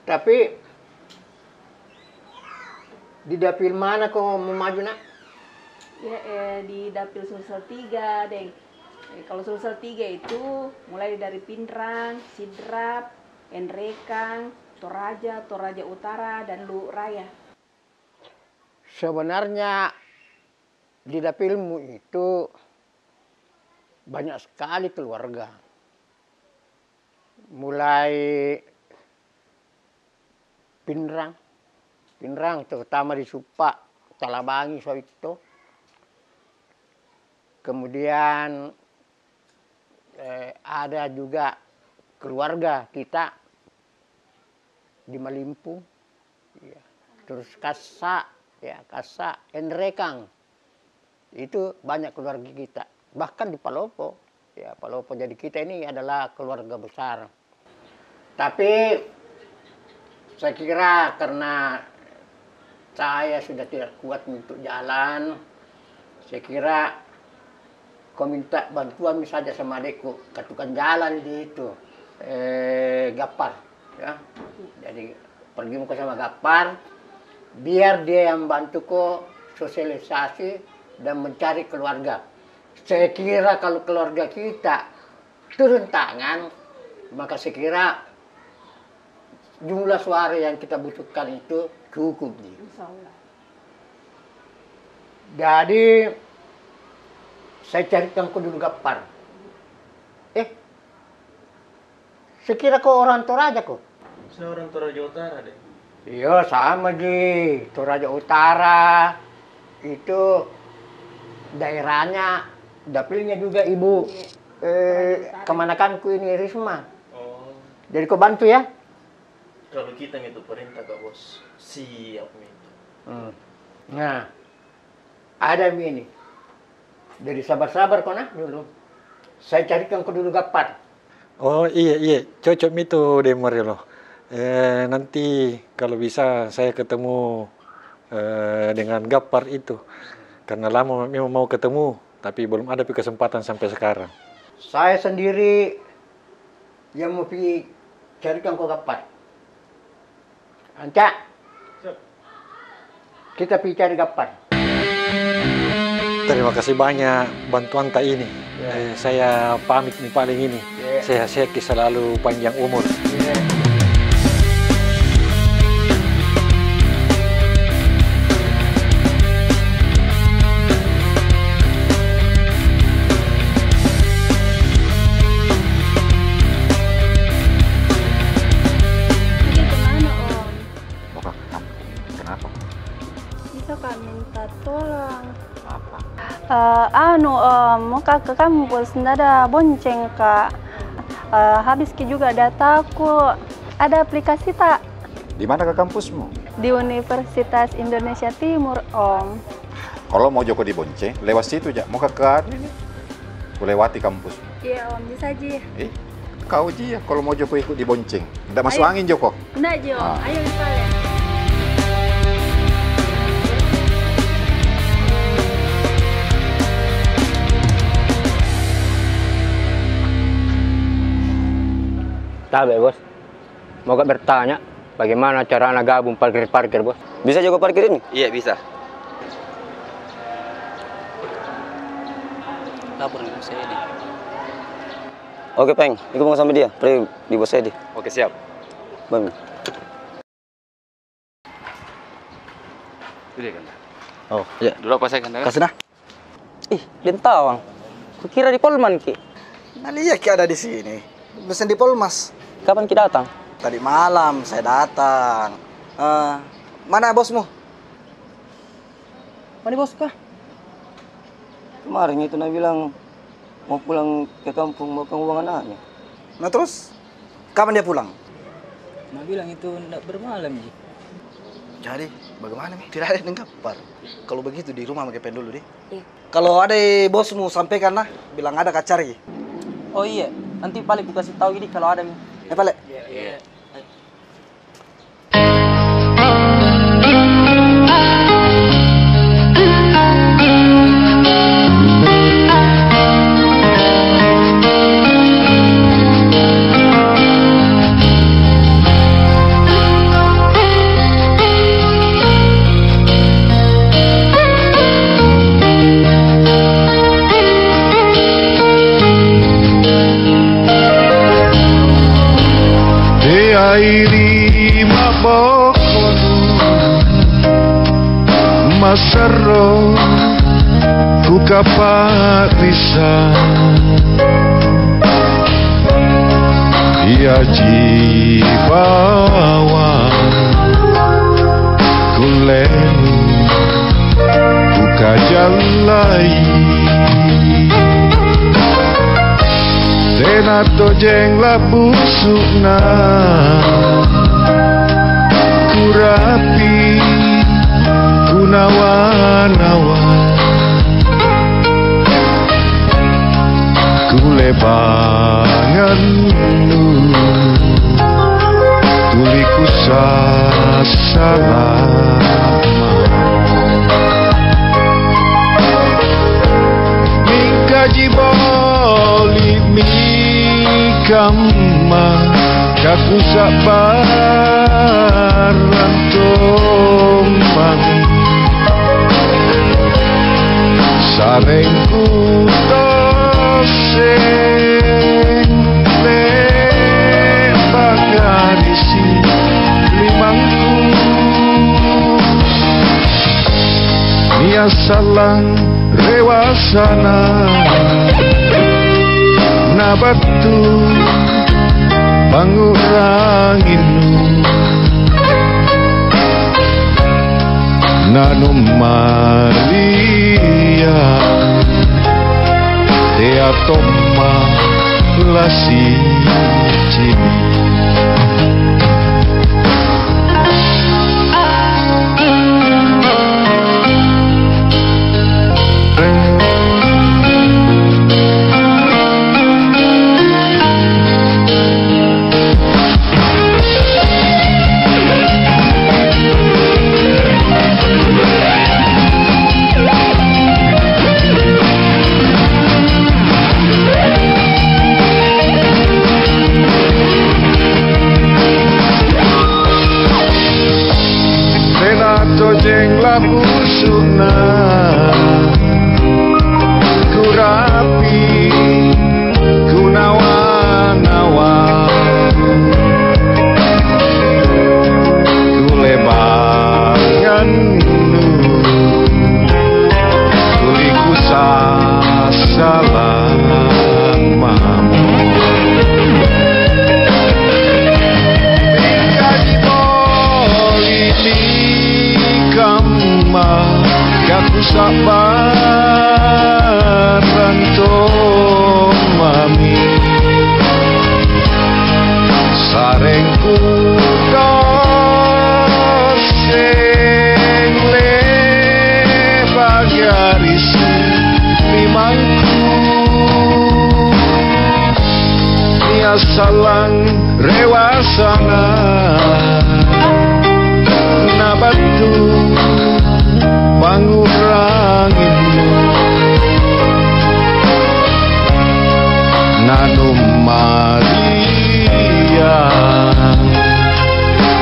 Tapi di dapil mana kau mau maju nak? Ya, di dapil Sulsel 3, Deng. Kalau Sulsel 3 itu mulai dari Pindrang, Sidrap, Enrekang, Toraja Utara, dan Luhuk Raya. Sebenarnya di dapilmu itu banyak sekali keluarga. Mulai Pindrang terutama di Supa, Talabangi, Soito. Kemudian ada juga keluarga kita di Malimpu, ya. Terus Kasa, Enrekang, itu banyak keluarga kita. Bahkan di Palopo, ya Palopo, jadi kita ini adalah keluarga besar. Tapi saya kira karena saya sudah tidak kuat untuk jalan, saya kira kau minta bantuan misalnya sama adekku, katukan jalan di itu, Gapar, ya. Jadi pergi muka sama Gapar, biar dia yang bantu kau sosialisasi dan mencari keluarga. Saya kira kalau keluarga kita turun tangan, maka saya kira jumlah suara yang kita butuhkan itu cukup. Jadi saya carikan kau dulu Gapar. Sekira kau orang Toraja kok? Saya orang Toraja Utara deh. Iya sama Ji, Toraja Utara itu daerahnya, dapilnya juga ibu kemanakanku ini Risma. Oh. Jadi kau bantu ya? Kalau kita itu perintah Kak Bos, siap itu. Nah, ada ini. Jadi sabar-sabar kau nak dulu. Saya carikan kau dulu Gapar. Oh iya, cocok itu deh Mariolo. Nanti kalau bisa saya ketemu dengan Gapar itu. Karena lama memang mau ketemu, tapi belum ada kesempatan sampai sekarang. Saya sendiri yang mau pergi carikan kau Gapar. Anca, kita pergi cari Gapar. Terima kasih banyak bantuan tak ini. Saya pamit nih paling ini. Sehat-sehat selalu, panjang umur. Bisa kan minta tolong. Mau ke kampus, nggak ada bonceng kak. Habis juga dataku. Ada aplikasi tak? Di mana ke kampusmu? Di Universitas Indonesia Timur, Om. Kalau mau Joko di bonceng, lewat situ aja. Mau ke ini, aku lewati kampus. Iya Om, bisa Ji. Kau Ji ya, kalau mau Joko ikut di bonceng. Nggak masuk angin Joko? Nggak Jo, ayo misalnya. Tabe bos, mau bertanya bagaimana cara anak gabung parkir bos? Bisa juga parkir ini? Iya bisa. Lapor di bos Edi. Oke Peng, ikut mau sama dia, pergi di bos Edi. Oke siap. Bang. Udah kan? Oh iya. Dulu apa saya kan? Kasih nah. Lintawang. Kukira di Polman ki. Nah lihat ki ada di sini. Pesen di Polmas. Kapan ki datang? Tadi malam saya datang. Mana bosmu? Mana bos kah? Kemarin itu nak bilang mau pulang ke kampung mau ke uang anaknya. Nah terus kapan dia pulang? Nah bilang itu ndak bermalam Ji. Jadi bagaimana nih? Tidak ada yang Gapar. Kalau begitu di rumah pakai pen dulu deh. Kalau ada bosmu sampaikan lah, bilang ada kacari. Oh iya, nanti Pale aku kasih tahu ini kalau ada. Pale. Iya. Loro ku kaparisan ia jibawa kulenu ku kajalai tenato jeng labusukna kurapi kunawa-nawa kulebangan tuliku sasalama mingkaji boli mikama kaku sabaran tomang sarengku toseng lebagarisi limangku nia salang rewasana nabatu panguranginu nanomalia teatoma lasi cini jeng labusuna kurapi kunawa-nawa kulebangan kuliku sasalamamu kaku sabaran tomami sarengku toseng lebagaris limangku nia salang rewasana nabatu panguranginu nanomalia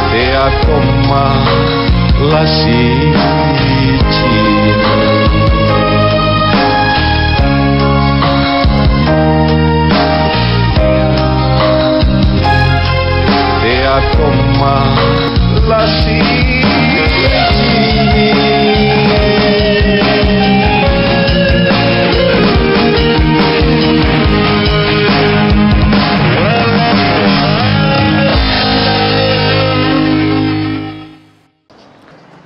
teatoma lasi cina teatoma lasi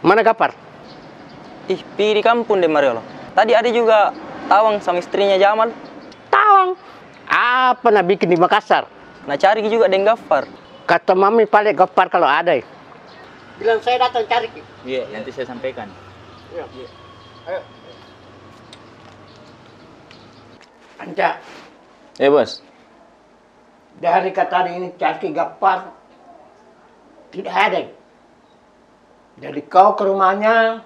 Mana Gapar? Ih, pergi di kampung deh Mariolo. Tadi ada juga Tawang sama istrinya Jamal. Tawang? Apa nak bikin di Makassar? Nah cari juga dengan Gapar. Kata mami paling Gapar kalau ada. Bilang saya datang cari. Iya, nanti saya sampaikan. Iya. Ayo. Anca. Bos. Dari kata ini cari Gapar tidak ada. Jadi kau ke rumahnya,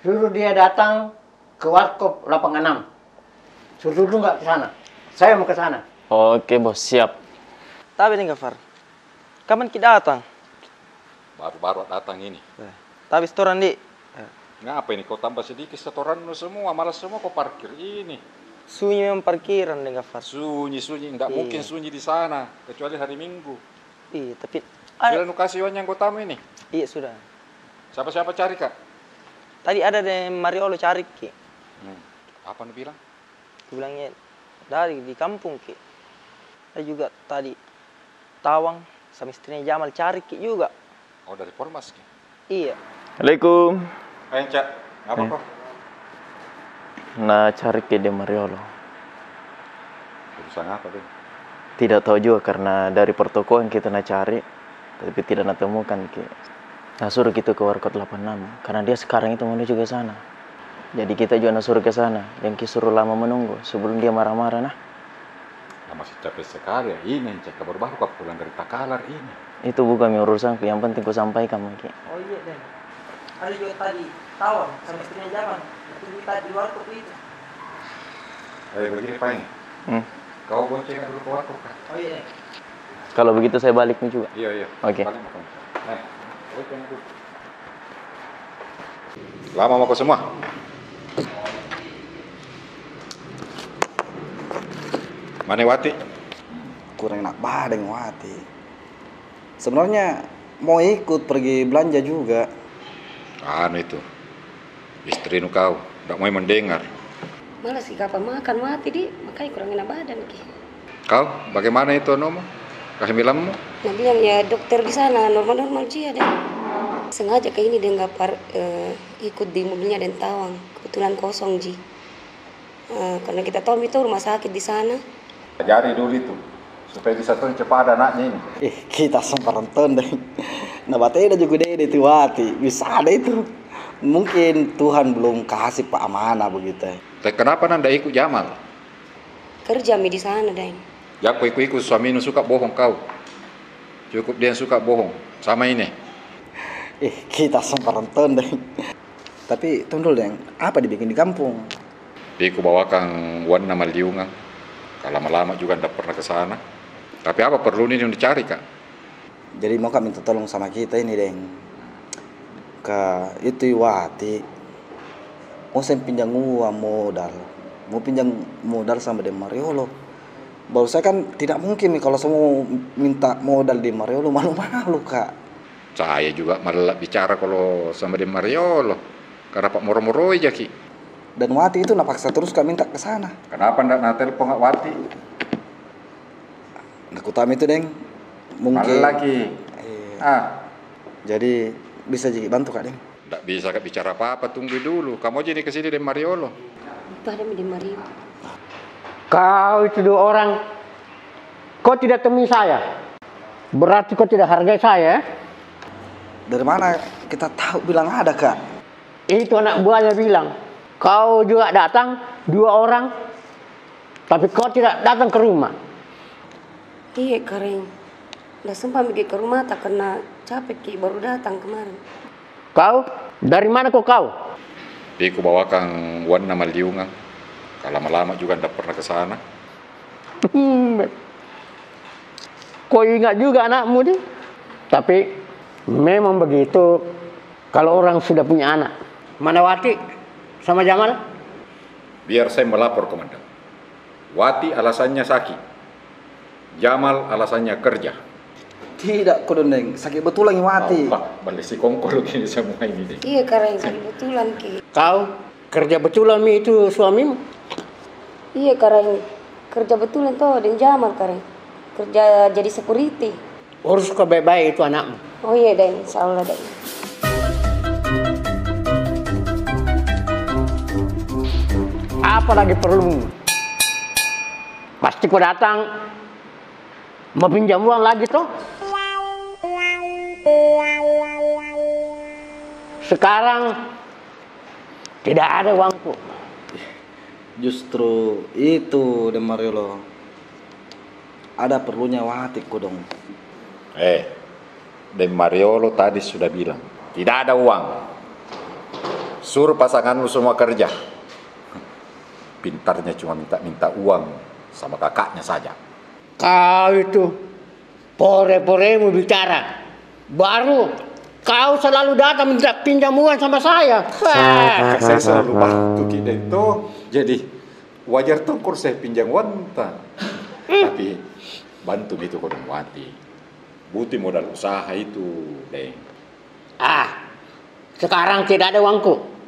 suruh dia datang ke Warkop Lapangan 6. Suruh dulu nggak ke sana. Saya mau ke sana. Oke bos, siap. Tapi nih Gafar, kapan kita datang? Baru-baru datang ini. Tapi setoran di. Ngapa ini kau tambah sedikit setoran semua, malas semua kau parkir ini. Sunyi memang parkiran nih Gafar. Sunyi, nggak mungkin sunyi di sana, kecuali hari Minggu. Iya, tapi sudah nu kasih uang yang kau tamu ini? Iya sudah. Siapa-siapa cari kak? Tadi ada deh Mariolo cari Ki. Apa lu bilang? Aku bilangnya dari di kampung Ki. Ada juga tadi Tawang sama istrinya Jamal cari Ki juga. Oh dari Polmas Ki? Iya. Assalamualaikum. Cak, apa kok? Nah, cari ke De Mariolo. Urusan apa deh? Tidak tahu juga karena dari pertokoan kita nak cari, tapi tidak nak temukan Ki. Nah suruh kita ke Warkot 86 karena dia sekarang itu menuju ke sana. Jadi kita juga nak suruh ke sana. Dan Ki suruh lama menunggu sebelum dia marah-marah nah. Masih capek sekali ya ini, Cak. Baru-baru kau pulang dari Takalar ini. Itu bukan urusanku, yang penting ku sampaikan Ki. Oh iya Den. Ada juga tadi Tawang sama istrinya Jamal. Itu kita di Warkop itu. Begini Pak ini. Kau bonceng dulu ke Warkop kan? Oh iya. Kalau begitu saya balik nih juga. Iya. Oke. Lama mau kau semua? Mana Wati? Kurang enak badan Wati. Sebenarnya mau ikut pergi belanja juga. Anu itu, istri nu kau, tidak mau mendengar. Malas sih kapan makan mati di, makanya kurang enak badan Ki. Kau, bagaimana itu nomo? Kehamilanmu? Nah bilang ya dokter di sana normal-normal sih ada. Sengaja kayak ini dia nggak ikut di mobilnya dan Tawang, kebetulan kosong Ji. Karena kita tahu itu rumah sakit di sana. Ajari dulu itu, supaya bisa tuh cepat ada anaknya ini. Kita sempat nonton deh. Nah batenya juga deh itu Wati, bisa ada itu. Mungkin Tuhan belum kasih Pak amanah begitu. Tapi kenapa nanda ikut Jamal? Kerja di sana Dan. Ya aku ikut suami nu suka bohong kau. Cukup dia suka bohong sama ini. Kita sempat nonton deh. Tapi tunggu deh, apa dibikin di kampung? Aku bawakan warna maliungan. Kalau lama-lama juga tidak pernah ke sana. Tapi apa perlu ini yang dicari Kak? Jadi mau Kak minta tolong sama kita ini deng. Ke itu Wati. Mau saya pinjam uang modal. Mau pinjam modal sama De Mariolo. Baru saya kan tidak mungkin nih kalau semua minta modal De Mariolo, malu-malu Kak. Saya juga malah bicara kalau sama De Mariolo. Karena Pak moro-moro aja Ki. Dan Wati itu napaksa terus Kak minta ke sana. Kenapa ndak nak telepon Kak Wati? Aku tahu itu deng. Mungkin lagi. Jadi bisa jadi bantu Kak deng. Ndak bisa Kak bicara apa-apa, tunggu dulu. Kamu aja nih ke sini De Mariolo. Itu ada De Mariolo. Kau itu dua orang, kau tidak temui saya. Berarti kau tidak hargai saya. Dari mana kita tahu bilang ada Kak? Itu anak buahnya bilang. Kau juga datang, dua orang, tapi kau tidak datang ke rumah. Iya kering. Udah sempat pergi ke rumah tak karena capek Ki, baru datang kemarin. Kau? Dari mana kau? Aku bawakan warna maliungan. Kalau lama-lama juga tidak pernah ke sana. Kau ingat juga anakmu deh. Tapi memang begitu kalau orang sudah punya anak. Mana Wati sama Jamal? Biar saya melapor komandan. Wati alasannya sakit. Jamal alasannya kerja. Tidak Kodoneng, sakit betulan Wati. Balik si kongkol gini semua ini deh. Iya karena sakit betulan Ki. Kau kerja betulan itu suamimu? Iya karena kerja betulan tuh dan Jamal karena kerja jadi security. Urus kau baik-baik itu anakmu. Oh iya Dan, insyaallah Dan. Apa lagi perlu? Pasti kau datang mau pinjam uang lagi toh? Sekarang tidak ada uangku. Justru itu De Mariolo. Ada perlunya Wati dong. De Mariolo tadi sudah bilang tidak ada uang. Suruh pasangan lu semua kerja. Pintarnya cuma minta uang sama kakaknya saja. Kau itu pore-poremu bicara. Baru kau selalu datang minta pinjam uang sama saya. Saya selalu bantu kita itu. Jadi wajar tuh kur saya pinjam uang. Tapi bantu itu kodong Wati. Butuh modal usaha itu, deh. Sekarang tidak ada uangku.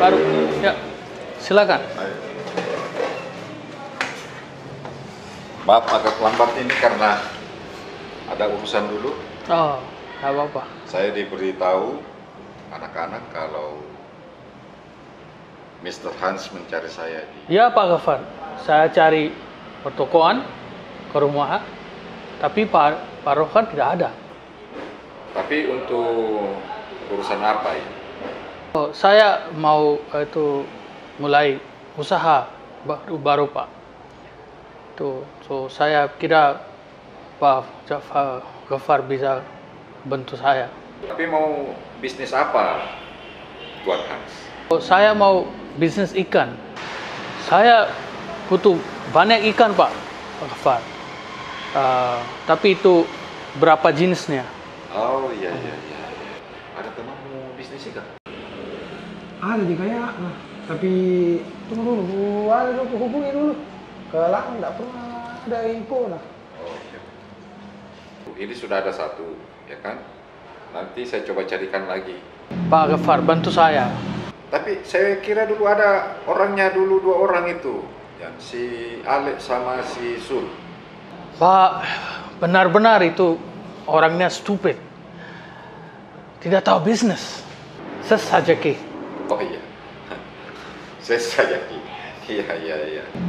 baru. Ya, silakan. Maaf agak lambat ini karena ada urusan dulu. Oh, nggak apa-apa. Saya diberitahu anak-anak kalau Mr. Hans mencari saya di... Ya Pak Gafar, saya cari pertokoan ke rumah, tapi Pak Rohan tidak ada. Tapi untuk urusan apa ya? Oh, saya mau mulai usaha baru Pak. So saya kira Pak Gafar bisa bantu saya. Tapi mau bisnis apa, Tuan Hans? Oh, saya mau bisnis ikan. Saya butuh banyak ikan Pak Gafar. Tapi itu berapa jenisnya? Oh iya. Ada temanmu bisnis ikan? Ada di kayak, tapi tunggu dulu, ada dulu hubungi dulu. Kalau nggak pernah ada info lah. Oh iya. Ini sudah ada satu, ya kan? Nanti saya coba carikan lagi. Pak Gafar, bantu saya. Tapi saya kira dulu ada orangnya dulu 2 orang itu, yang si Alek sama si Sul. Pak, benar-benar itu orangnya stupid. Tidak tahu bisnis. Ses saja Ki. Oh iya. Saya saja Ki. Iya.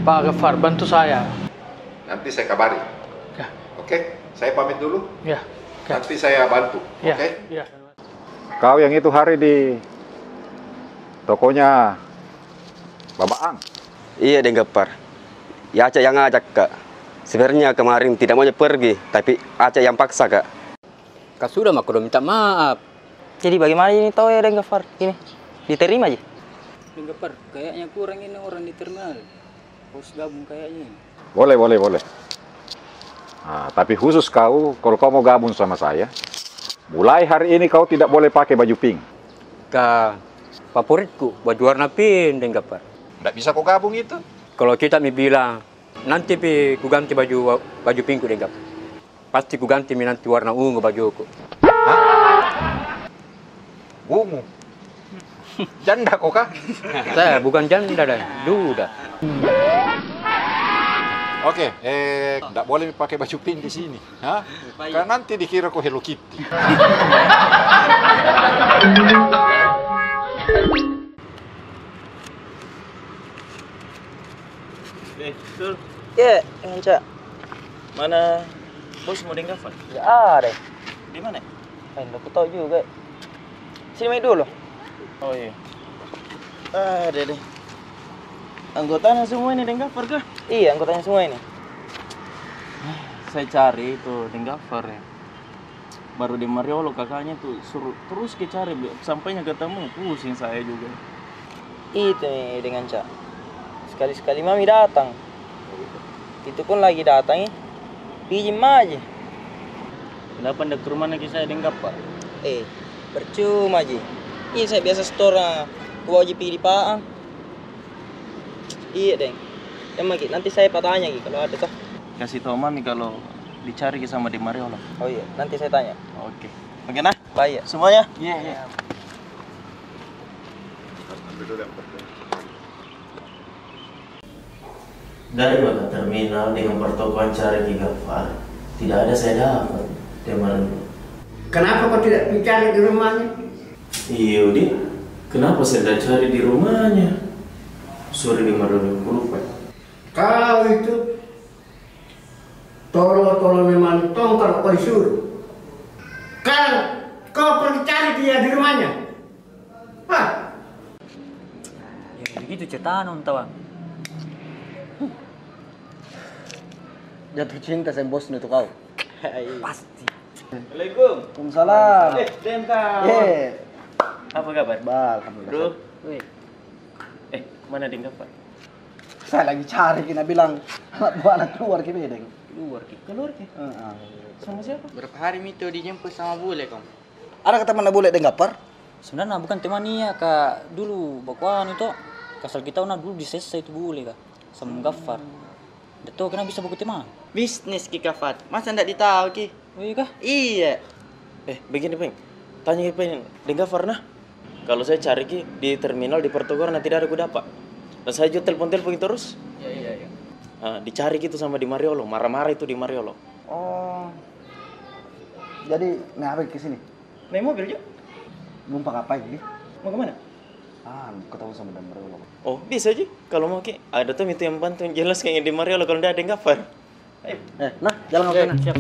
Pak Gafar, bantu saya. Nanti saya kabari. Ya. Oke, saya pamit dulu. Ya. Nanti saya bantu. Ya. Oke? Ya. Kau yang itu hari di tokonya Babaang. Iya, Deng Gapar. Ya Aceh yang ngajak, Kak. Sebenarnya kemarin tidak mau pergi, tapi Aceh yang paksa, Kak. Kak sudah mah udah minta maaf. Jadi bagaimana ini tahu ya Deng Gafar? Ini diterima aja. Deng Gapar, kayaknya kurang ini orang di terminal. Harus gabung kayaknya. Boleh. Nah, tapi khusus kau, kalau kau mau gabung sama saya, mulai hari ini kau tidak boleh pakai baju pink. Kak, favoritku baju warna pink, Deng Gapar. Tidak bisa kau gabung itu? Kalau kita bilang, nanti ku ganti baju pink, Deng Gapar. Pasti ku ganti nanti warna ungu bajuku. Ungu? Janda kok kah? Saya bukan janda dah, duda. Oke, nggak boleh pakai baju pink di sini, ha? Karena nanti dikira kok Hello Kitty. Sul. Ya, Cak. Mana bos mau Deng Gafar? Ya ada. Di mana? Aku tahu juga. Sini main dulu. Oh iya. Ada deh. Anggotanya semua ini Deng Gafar kah? Iya, anggotanya semua ini. Saya cari itu Deng Gafar ya. Baru di Mariolo kakaknya tuh suruh terus kita cari sampainya ketemu, pusing saya juga. Itu nih dengan Cak. Sekali-sekali mami datang. Itu pun lagi datang ya. Pinjam aja. Kenapa ndak ke rumah lagi saya Deng Gafar? Percuma aja. Iya saya biasa store gua aja pergi di Paang. Iya Deng. Emang nanti saya patanya kalau ada toh. Kasih tahu mami kalau dicari sama di Mariolo. Oh iya, nanti saya tanya. Oke. Oke nah. Baik. Semuanya? Iya. Dari maka terminal dengan pertokoan cari Ki Gafar, tidak ada saya dapat teman. Kenapa kau tidak mencari di rumahnya? Iya, Di. Kenapa saya tidak cari di rumahnya? Sore di Mariolo lupa. Kau itu tolong memang kalau kau disuruh. Kan kau pergi cari dia di rumahnya. Hah? Ya begitu cetaan tawa. Jatuh cinta sama bos itu kau. Pasti. Assalamualaikum. Waalaikumsalam. Denta. Apa kabar? Alhamdulillah. Bro. Mana Deng Gafar? Saya lagi cari, kena bilang anak buah anak keluar ke Bedeng. Keluar ke? Sama siapa? Berapa hari itu dijemput sama bule kamu? Ada kata mana boleh Deng Gafar? Sebenarnya bukan temannya kak, dulu bakuan itu kasal kita dulu di Sesa itu bule kak sama Gafar. Itu kenapa bisa buku teman? Bisnis Ki Gafar. Masa ndak ditahu Ki? Oh iya kah? Iya. Begini Peng. Tanya Peng, Deng Gafar nah. Kalau saya cari Ki di terminal di Pertokoran tidak ada kudapat. Dan saya juga telepon-telepon terus. Iya. Nah, dicari gitu sama di Mariolo, marah-marah itu di Mariolo. Oh. Jadi naik apa ke sini? Naik mobil juga. Numpang apa ini? Mau kemana? Ketemu sama Dan Mariolo. Oh, bisa Ji. Kalau mau Ki, ada tuh itu yang bantu jelas kayaknya di Mariolo kalau tidak ada yang cover. Ayo. Nah, jalan ke sana. Siap.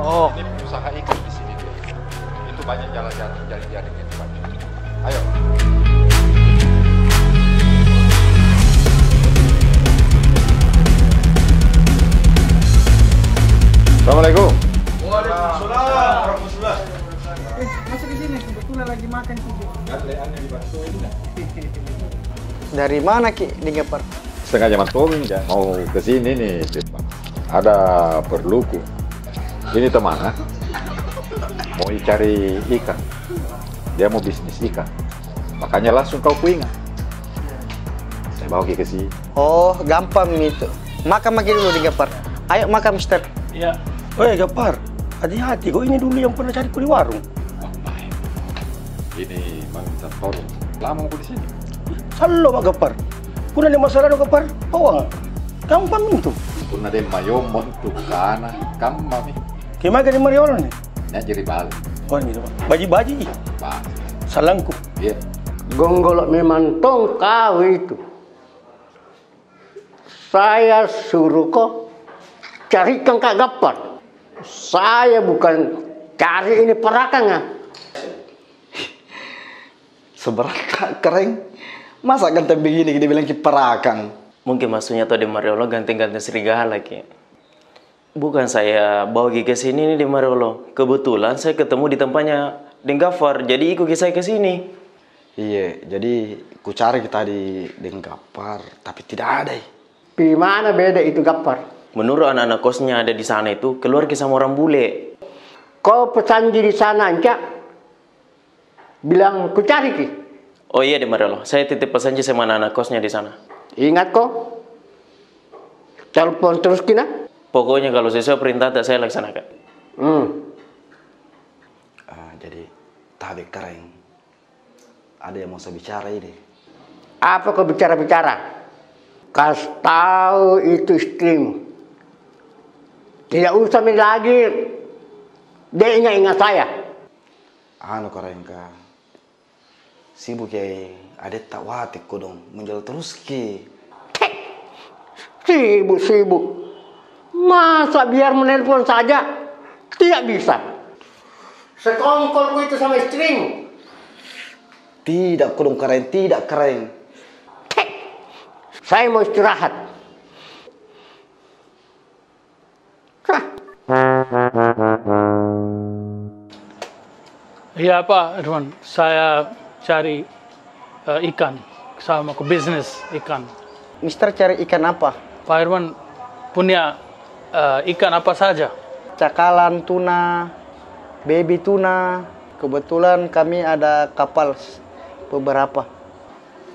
Oke. Ini pengusaha ikan di sini dia. Itu banyak jalan-jalan jaring-jaring yang dibantu. Ayo. Assalamualaikum. Waalaikumsalam warahmatullah. Masuk ke sini, kebetulan lagi makan juga. Galeannya dibantuin dah. Dari mana Ki di Gapar? Setengah jam tolong ya. Mau ke sini nih, Pak. Ada perluku. Ini teman, mau cari ikan. Dia mau bisnis ikan. Makanya langsung kau kuingat. Saya bawa ke sini. Oh, gampang itu. Makan dulu di Gapar. Ayo makan, Mister. Iya. Woi, Gapar. Hati-hati, kau ini dulu yang pernah cari di warung. Ini Mang tolong. Lama aku di sini. Salo, Pak Gapar. Kuna ada masalah do Gapar. Bawang. Gampang itu. Kuna ada mayomon tuh kana. Kamu mami. Gimana di Mariolo nih? Ya jadi balik. Oh ini Pak. Baji-baji. Pak. Salangku. Iya. Gonggolok memang tong kau itu. Saya suruh kau carikan Kak Gapar. Saya bukan cari ini perakannya. Seberat tak kering. Masa ganti begini dia bilang perakan? Mungkin maksudnya tuh di Mariolo ganti-ganti serigala Ki. Bukan saya bawa ke sini nih di Mariolo. Kebetulan saya ketemu di tempatnya Deng Gafar. Jadi ikut saya ke sini. Iya, jadi ku cari kita di Deng Gapar, tapi tidak ada. Di mana beda itu Gapar? Menurut anak-anak kosnya ada di sana itu keluar ke sama orang bule. Kau pesan di sana aja. Bilang ku cari Ki. Oh iya di Mariolo. Saya titip pesan sama anak-anak kosnya di sana. Ingat kok. Telepon terus Kina. Pokoknya kalau sesuai perintah saya laksanakan. Jadi tabik kering. Ada yang mau saya bicara ini. Apa kau bicara-bicara? Kasih tahu itu istrimu. Tidak usah lagi. Dia ingat-ingat saya. Kering ka. Sibuk ya. Ada tak watik ko dong. Menjual terus Ki. Sibuk. Masa biar menelpon saja tidak bisa? Sekongkolku itu sama istrimu. Tidak kudung keren, tidak keren. Saya mau istirahat. Iya Pak Irwan, saya cari ikan sama ke bisnis ikan. Mister cari ikan apa? Pak Irwan punya ikan apa saja? Cakalan tuna, baby tuna. Kebetulan kami ada kapal beberapa.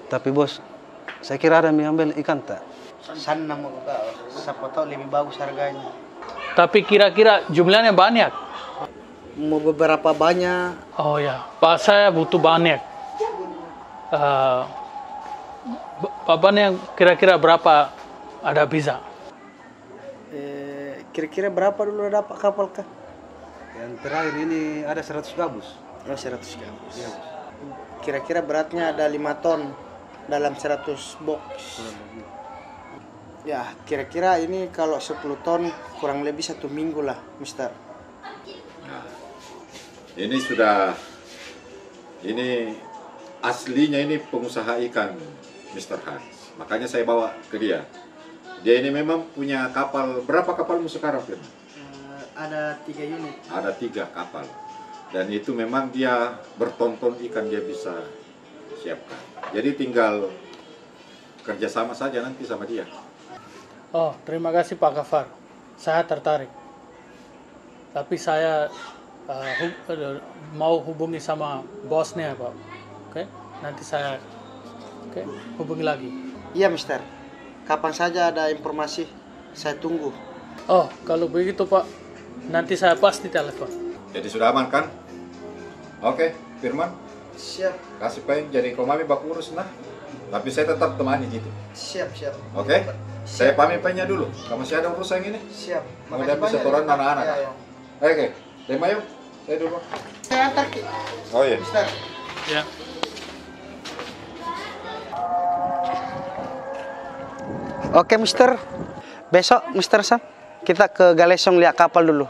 Tapi bos, saya kira ada yang ambil ikan tak? Sana mau kau, siapa tahu lebih bagus harganya. Tapi kira-kira jumlahnya banyak? Mau beberapa banyak. Oh ya, Pak saya butuh banyak. Bapaknya kira-kira berapa ada bisa? Kira-kira berapa dulu dapat kapal kah? Yang terakhir ini ada 100 gabus. Oh, 100 gabus. Iya. Kira-kira beratnya ada 5 ton dalam 100 box. Ya, kira-kira ini kalau 10 ton kurang lebih 1 minggu lah, Mister. Ini aslinya ini pengusaha ikan, Mr. Hans. Makanya saya bawa ke dia. Dia ini memang punya kapal. Berapa kapalmu sekarang, Firman? Ada 3 unit. Ada 3 kapal. Dan itu memang dia bertonton ikan dia bisa siapkan. Jadi tinggal kerjasama saja nanti sama dia. Oh, terima kasih Pak Gafar. Saya tertarik. Tapi saya mau hubungi sama bosnya, Pak. Oke? Nanti saya hubungi lagi. Iya, Mister. Kapan saja ada informasi, saya tunggu. Oh, kalau begitu Pak, nanti saya pasti telepon. Jadi sudah aman kan? Oke, Firman. Siap. Kasih pain jadi komami baku urus nah. Tapi saya tetap temani gitu. Siap, siap. Oke? Saya pamit painnya dulu. Kamu masih ada urusan ini? Siap. Kemudian bisa turun anak-anak. Oke, terima yuk. Saya dulu. Saya antar. Oh iya. Mister. Ya. Oke, Mister. Besok, Mister Sam, kita ke Galesong lihat kapal dulu.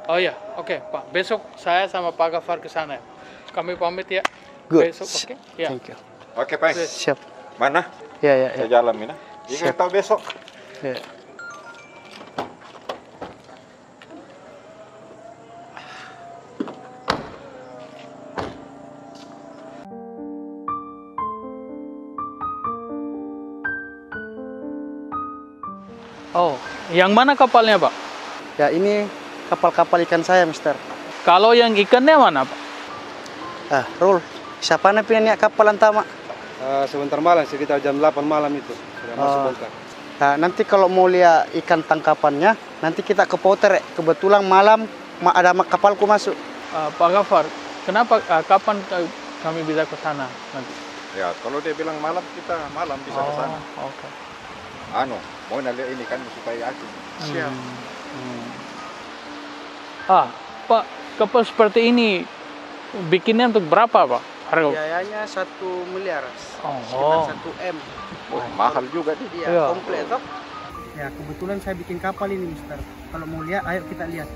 Oh ya, oke Pak. Besok saya sama Pak Gafar ke sana. Kami pamit ya. Good. Besok, oke? Ya. Thank you. Oke, Pak. Siap. Mana? Ya. Saya jalan, Mina. Kita tahu besok. Ya. Oh, yang mana kapalnya, Pak? Ya, ini kapal-kapal ikan saya, Mister. Kalau yang ikannya mana, Pak? Rul, siapa nih punya kapal antama? Sebentar malam, sekitar jam 8 malam itu. Sudah masuk bongkar. Nah, nanti kalau mau lihat ikan tangkapannya, nanti kita ke Poter. Kebetulan malam ada kapalku masuk. Pak Gafar, kenapa kapan kami bisa ke sana nanti? Ya, kalau dia bilang malam, kita malam bisa ke sana. Oke. Mau lihat ini kan supaya yakin. Siap. Pak, kapal seperti ini bikinnya untuk berapa, Pak? Harga? Biayanya 1 miliar. Oh. Sekitar 1 M. Mahal juga nih. Iya, komplit toh. Ya, kebetulan saya bikin kapal ini, Mister. Kalau mau lihat, ayo kita lihat.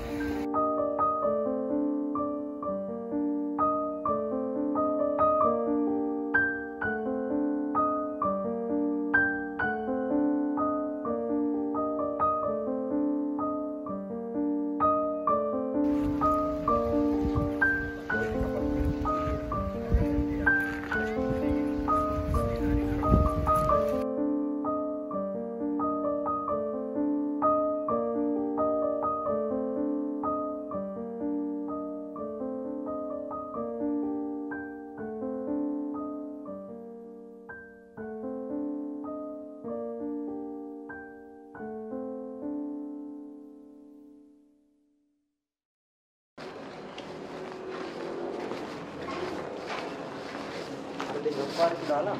Gafar di dalam.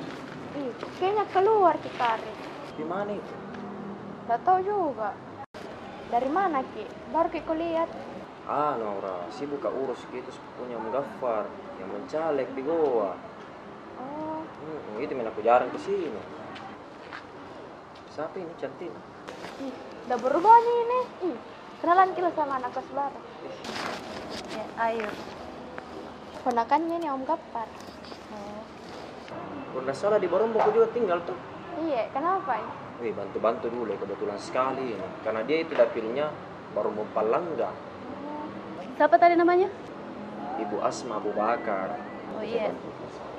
Kayaknya keluar kita. Di mana itu? Gak tahu juga. Dari mana Ki? Baru Ki kulihat. Naura, sibuk urus gitu punya Gafar yang mencalek di Goa. Oh. Itu aku jarang kesini. Siapa ini cantik? Udah berubah nih ini. Kenalan kita sama anak kelas baru. Ya, ayo. Ponakannya nih Om Gafar. Kalau nggak salah di Baromboko juga tinggal tuh. Iya, kenapa? Wih, bantu-bantu dulu kebetulan sekali ini. Karena dia itu dapilnya Baromboko Palangga. Siapa tadi namanya? Ibu Asma Abu Bakar. Oh iya.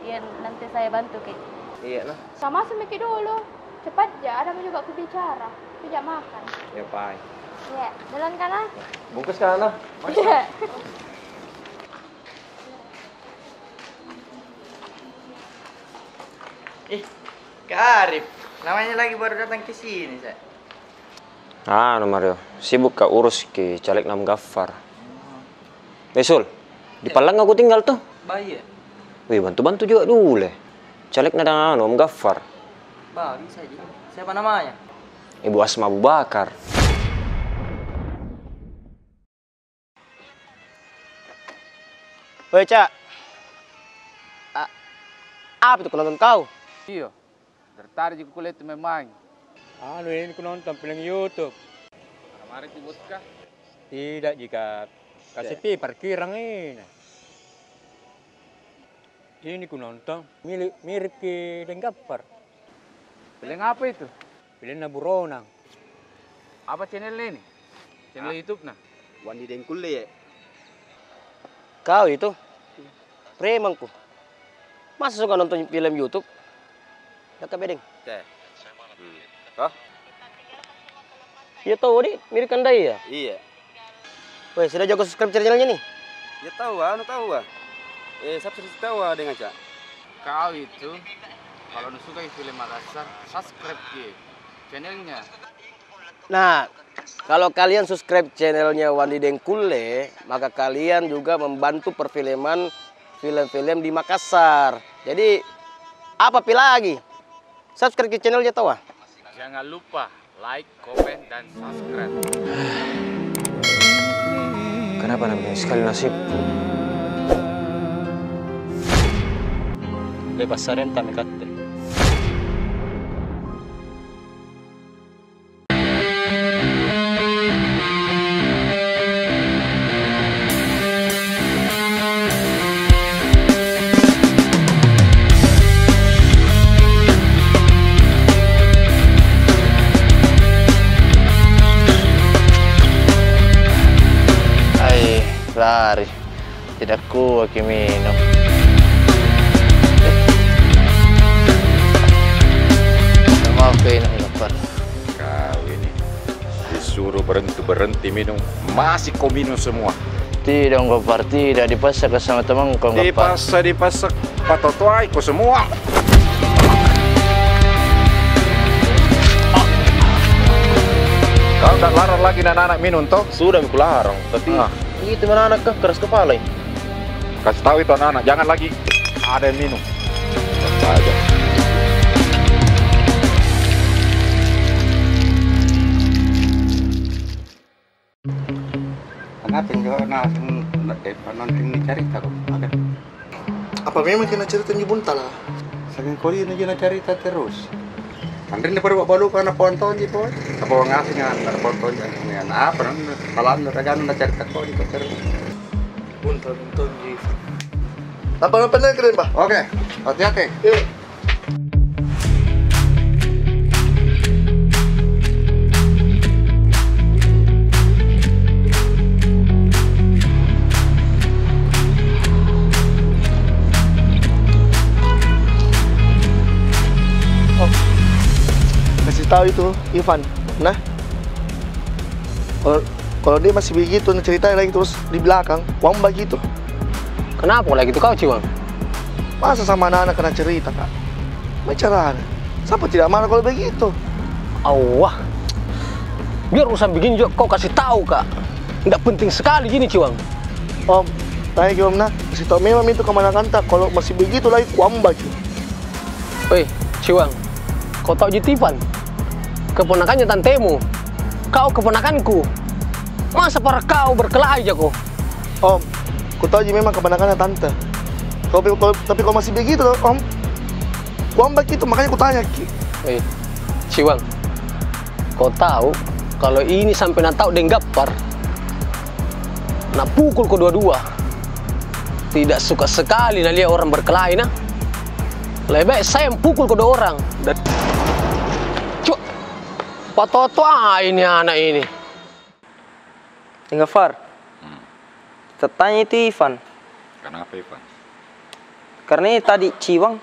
Iya, nanti saya bantu Ki. Iya nah. Sama semiki dulu. Cepat ya, ada juga aku bicara. Tidak makan. Ya, Pak. Iya, jalan kanan. Bungkus kanan. Iya. Kak Arif, namanya lagi baru datang ke sini, saya. Mario, sibuk urus ke caleg nam Gafar. Sul, di Palang aku tinggal tuh. Baik ya? Wih, bantu-bantu juga dulu. Caleg nada Om Gafar. Bisa aja. Siapa namanya? Ibu Asma Abu Bakar. Woi, Cak. Apa itu nonton kau? Iya. Tertarik juga kulihat memang. Ini aku nonton film YouTube. Kemarin ribut kah? Tidak, jika KCP parkiran ini. Ini ku nonton mirip ke Gafar. Film apa itu? Film Naburonang. Apa channel ini? Channel YouTube nah? Wandi Dengkule ya. Kau itu premanku. Masa suka nonton film YouTube? Dekat bedeng. Kah? Ya tahu nih, mirip Kandai ya? Iya. Weh, sudah jago subscribe channelnya nih? Ya tahu ah. Subscribe tahu dengan Cak. Kau itu kalau suka film Makassar, subscribe channelnya. Nah, kalau kalian subscribe channelnya Wandi Dengkule, maka kalian juga membantu perfilman film-film di Makassar. Jadi, apa lagi? Subscribe ke channelnya tahu ah? Jangan lupa like, komen, dan subscribe. Kenapa namanya sekali nasibku? Bebas sarenta mekatte. Lari, tidak kuat minum. Maafin lapar. Kau ini disuruh berhenti minum, masih kau minum semua. Tidak, Gopar, tidak dipasak sama teman kau. Dipasak, patotoai kau semua. Kau tak larang lagi anak-anak minum toh? Sudah aku larang, tapi itu mana anak keras kepala ini. Kasih tahu itu anak-anak, jangan lagi ada yang minum. Aja. Kenapa enggak nonton cerita kok? Apa memang kena cerita ni bunta lah? Saking kori na kena cerita terus. Andrin na baru balu kana ponton di po. Apa ngasih ngan ponton yang apa nang kalan na tagan na cerita ko di terus. Bunta di. Apa na keren ba? Oke. Hati-hati. Yuk. Tahu itu Ivan, nah kalau dia masih begitu cerita lagi terus di belakang, uang begitu. Kenapa lagi itu kau Ciwang? Masa sama anak-anak kena cerita kak? Macam siapa tidak marah kalau begitu? Awah, biar urusan begini juga kau kasih tahu kak. Tidak penting sekali gini Ciwang. Om, tanya ke Om nah, kasih tahu memang itu kemana kanta kalau masih begitu lagi uang baju. Weh, Ciwang, kau tahu Jitipan? Keponakannya tantemu, kau keponakanku. Masa para kau berkelahi aja kok? Om, ku tahu memang keponakannya tante. Tapi kalau masih begitu Om, uang begitu makanya ku tanya Ki. Ciwang, kau tahu kalau ini sampai nak tahu denggapar, nak pukul kau dua-dua. Tidak suka sekali nak lihat orang berkelahi nah. Lebih baik saya yang pukul kau dua orang. Dan Patoto ini anak ini. Enggak Far. Tanya itu Ivan. Kenapa Ivan? Karena ini tadi Ciwang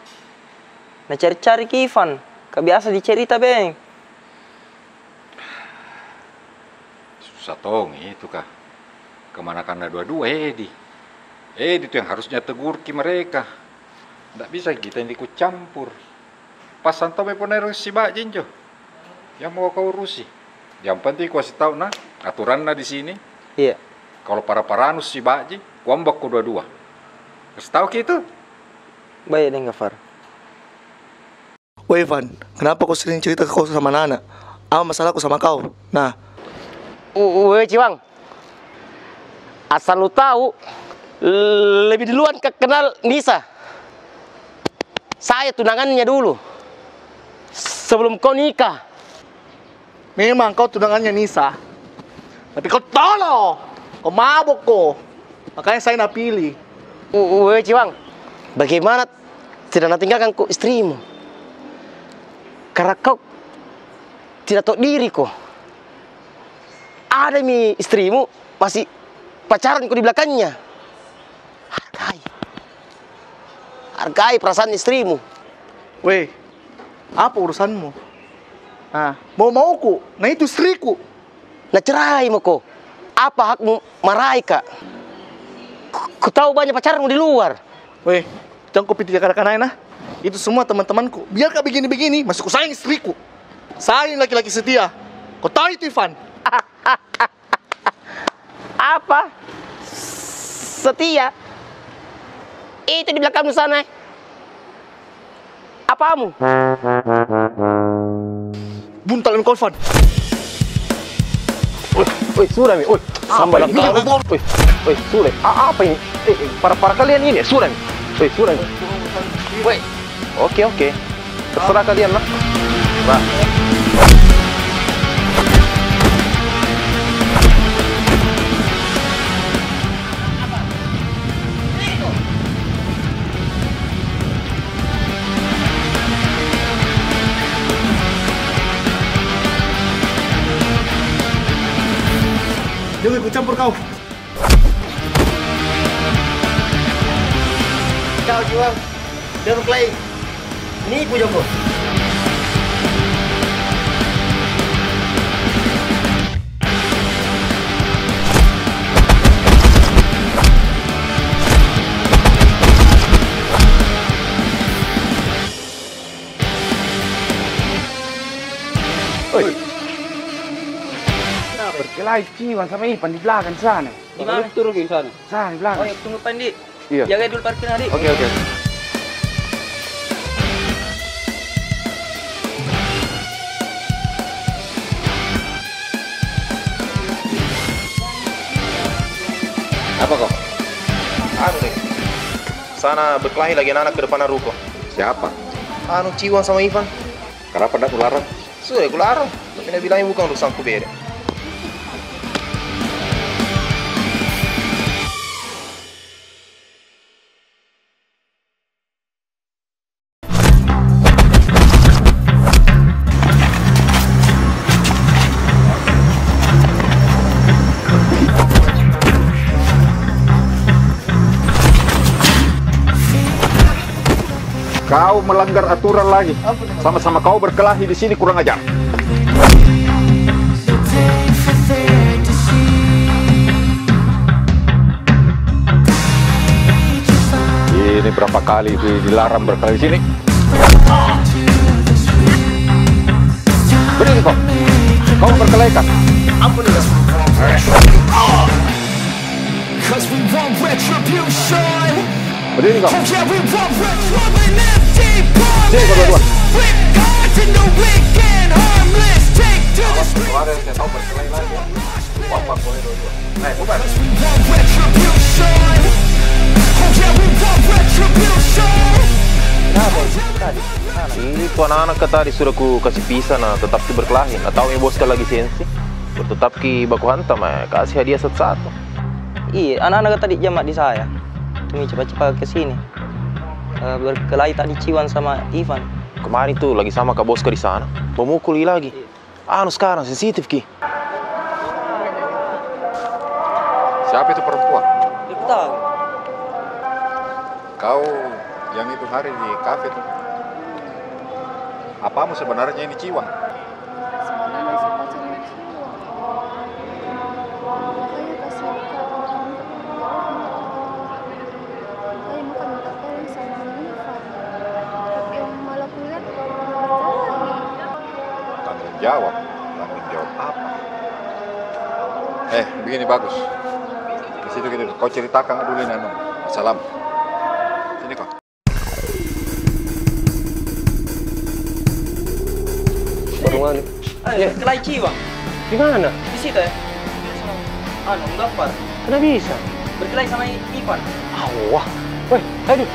nah cari-cari ke Ivan. Kebiasa dicerita beng. Susah tong itu kah? Kemana karena dua-dua Edi itu yang harusnya tegur ki mereka. Tidak bisa kita yang ikut campur. Pas santai poner si Mbak Jinjo. Yang mau kau urusi. Yang penting kau kasih tahu nah aturan nah di sini. Iya. Kalau para paranus si Baji, kuambak ku dua-dua. Kasih tahu gitu. Baik deh Gafar. Woi Ivan, kenapa kau sering cerita ke kau sama Nana? Apa masalahku sama kau? Nah. Woi Ciwang, asal lu tahu, lebih duluan kenal Nisa. Saya tunangannya dulu. Sebelum kau nikah. Memang kau tunangannya Nisa, tapi kau tolong, kau mabuk kau, makanya saya nak pilih. Woi Ciwang, bagaimana tidak nak tinggalkan kau istrimu? Karena kau tidak tahu diri kau. Ada istrimu masih pacaran kau di belakangnya. Hargai perasaan istrimu. Weh, apa urusanmu? Nah, mau-mauku, nah itu istriku. Nah cerai mo ko. Apa hakmu marahi kak? Ku tahu banyak pacarmu di luar. Weh, jangan kau pikir kadang-kadang nah. Itu semua teman-temanku. Biar kak begini-begini, masih ku sayang istriku. Sayang laki-laki setia. Kau tahu itu, Ivan? Apa? Setia? Itu di belakangmu sana. Apamu? Buntal kau, Ivan. Woi, sudah nih. Woi, sampai lagi. Woi, sudah. Apa ini? Para kalian ini, sudah nih. Woi, sudah nih. Woi. Oke. Terserah kalian lah. Nah. Jangan ikut campur kau. Kau jual. Jangan play. Nipu Joko. Berkelahi Ciwan sama Ipan di belakang sana. Di mana? Turun di sana. Sana di belakang. Oh, ya, tunggu Pandi. Iya. Jaga dulu parkirnya, Dik. Oke. Apa kok? Anu nih. Sana berkelahi lagi anak ke depan ruko. Siapa? Anu Ciwan sama Ivan. Kenapa tidak kularang? Sudah kularang. Tapi dia bilangnya bukan urusanku beda. Kau melanggar aturan lagi. Sama-sama kau berkelahi di sini kurang ajar. Ini berapa kali dilarang berkelahi di sini? Berdiri kau. Kau berkelahi kan? Ampun ya. Berdiri kau. Sini kau dua-dua. Kemarin saya tahu berkelahi lagi. Bapak boleh dua-dua. Bubar. Itu anak-anak tadi sudah ku kasih pisah nah tetap ki berkelahi. Nah tahu yang bos lagi sensi. Tetap ki baku hantam kasih hadiah satu-satu. Iya, anak-anak tadi jamak di saya. Tumi cepat-cepat ke sini. Berkelahi tadi Ciwan sama Ivan. Kemarin tuh lagi sama Kak Boska di sana. Memukuli lagi. Anu sekarang sensitif ki. Siapa itu perempuan? Tidak tahu. Kau yang itu hari di kafe tuh. Apamu sebenarnya ini Ciwan? Sebenarnya masih pacarnya Ciwan. Makanya kasih kawan. Makanya makan minta tolong sama Ivan. Tapi yang malah kulihat Tanggung jawab apa? Begini bagus. Ke situ gitu. Kau ceritakan dulu ini anu. Salam. Sini kau. Baru Berkelahi Ciwan. Di mana? Di situ ya. Anu, Gaffar. Kenapa bisa? Berkelahi sama Ivan. Wah. Woi, aduh.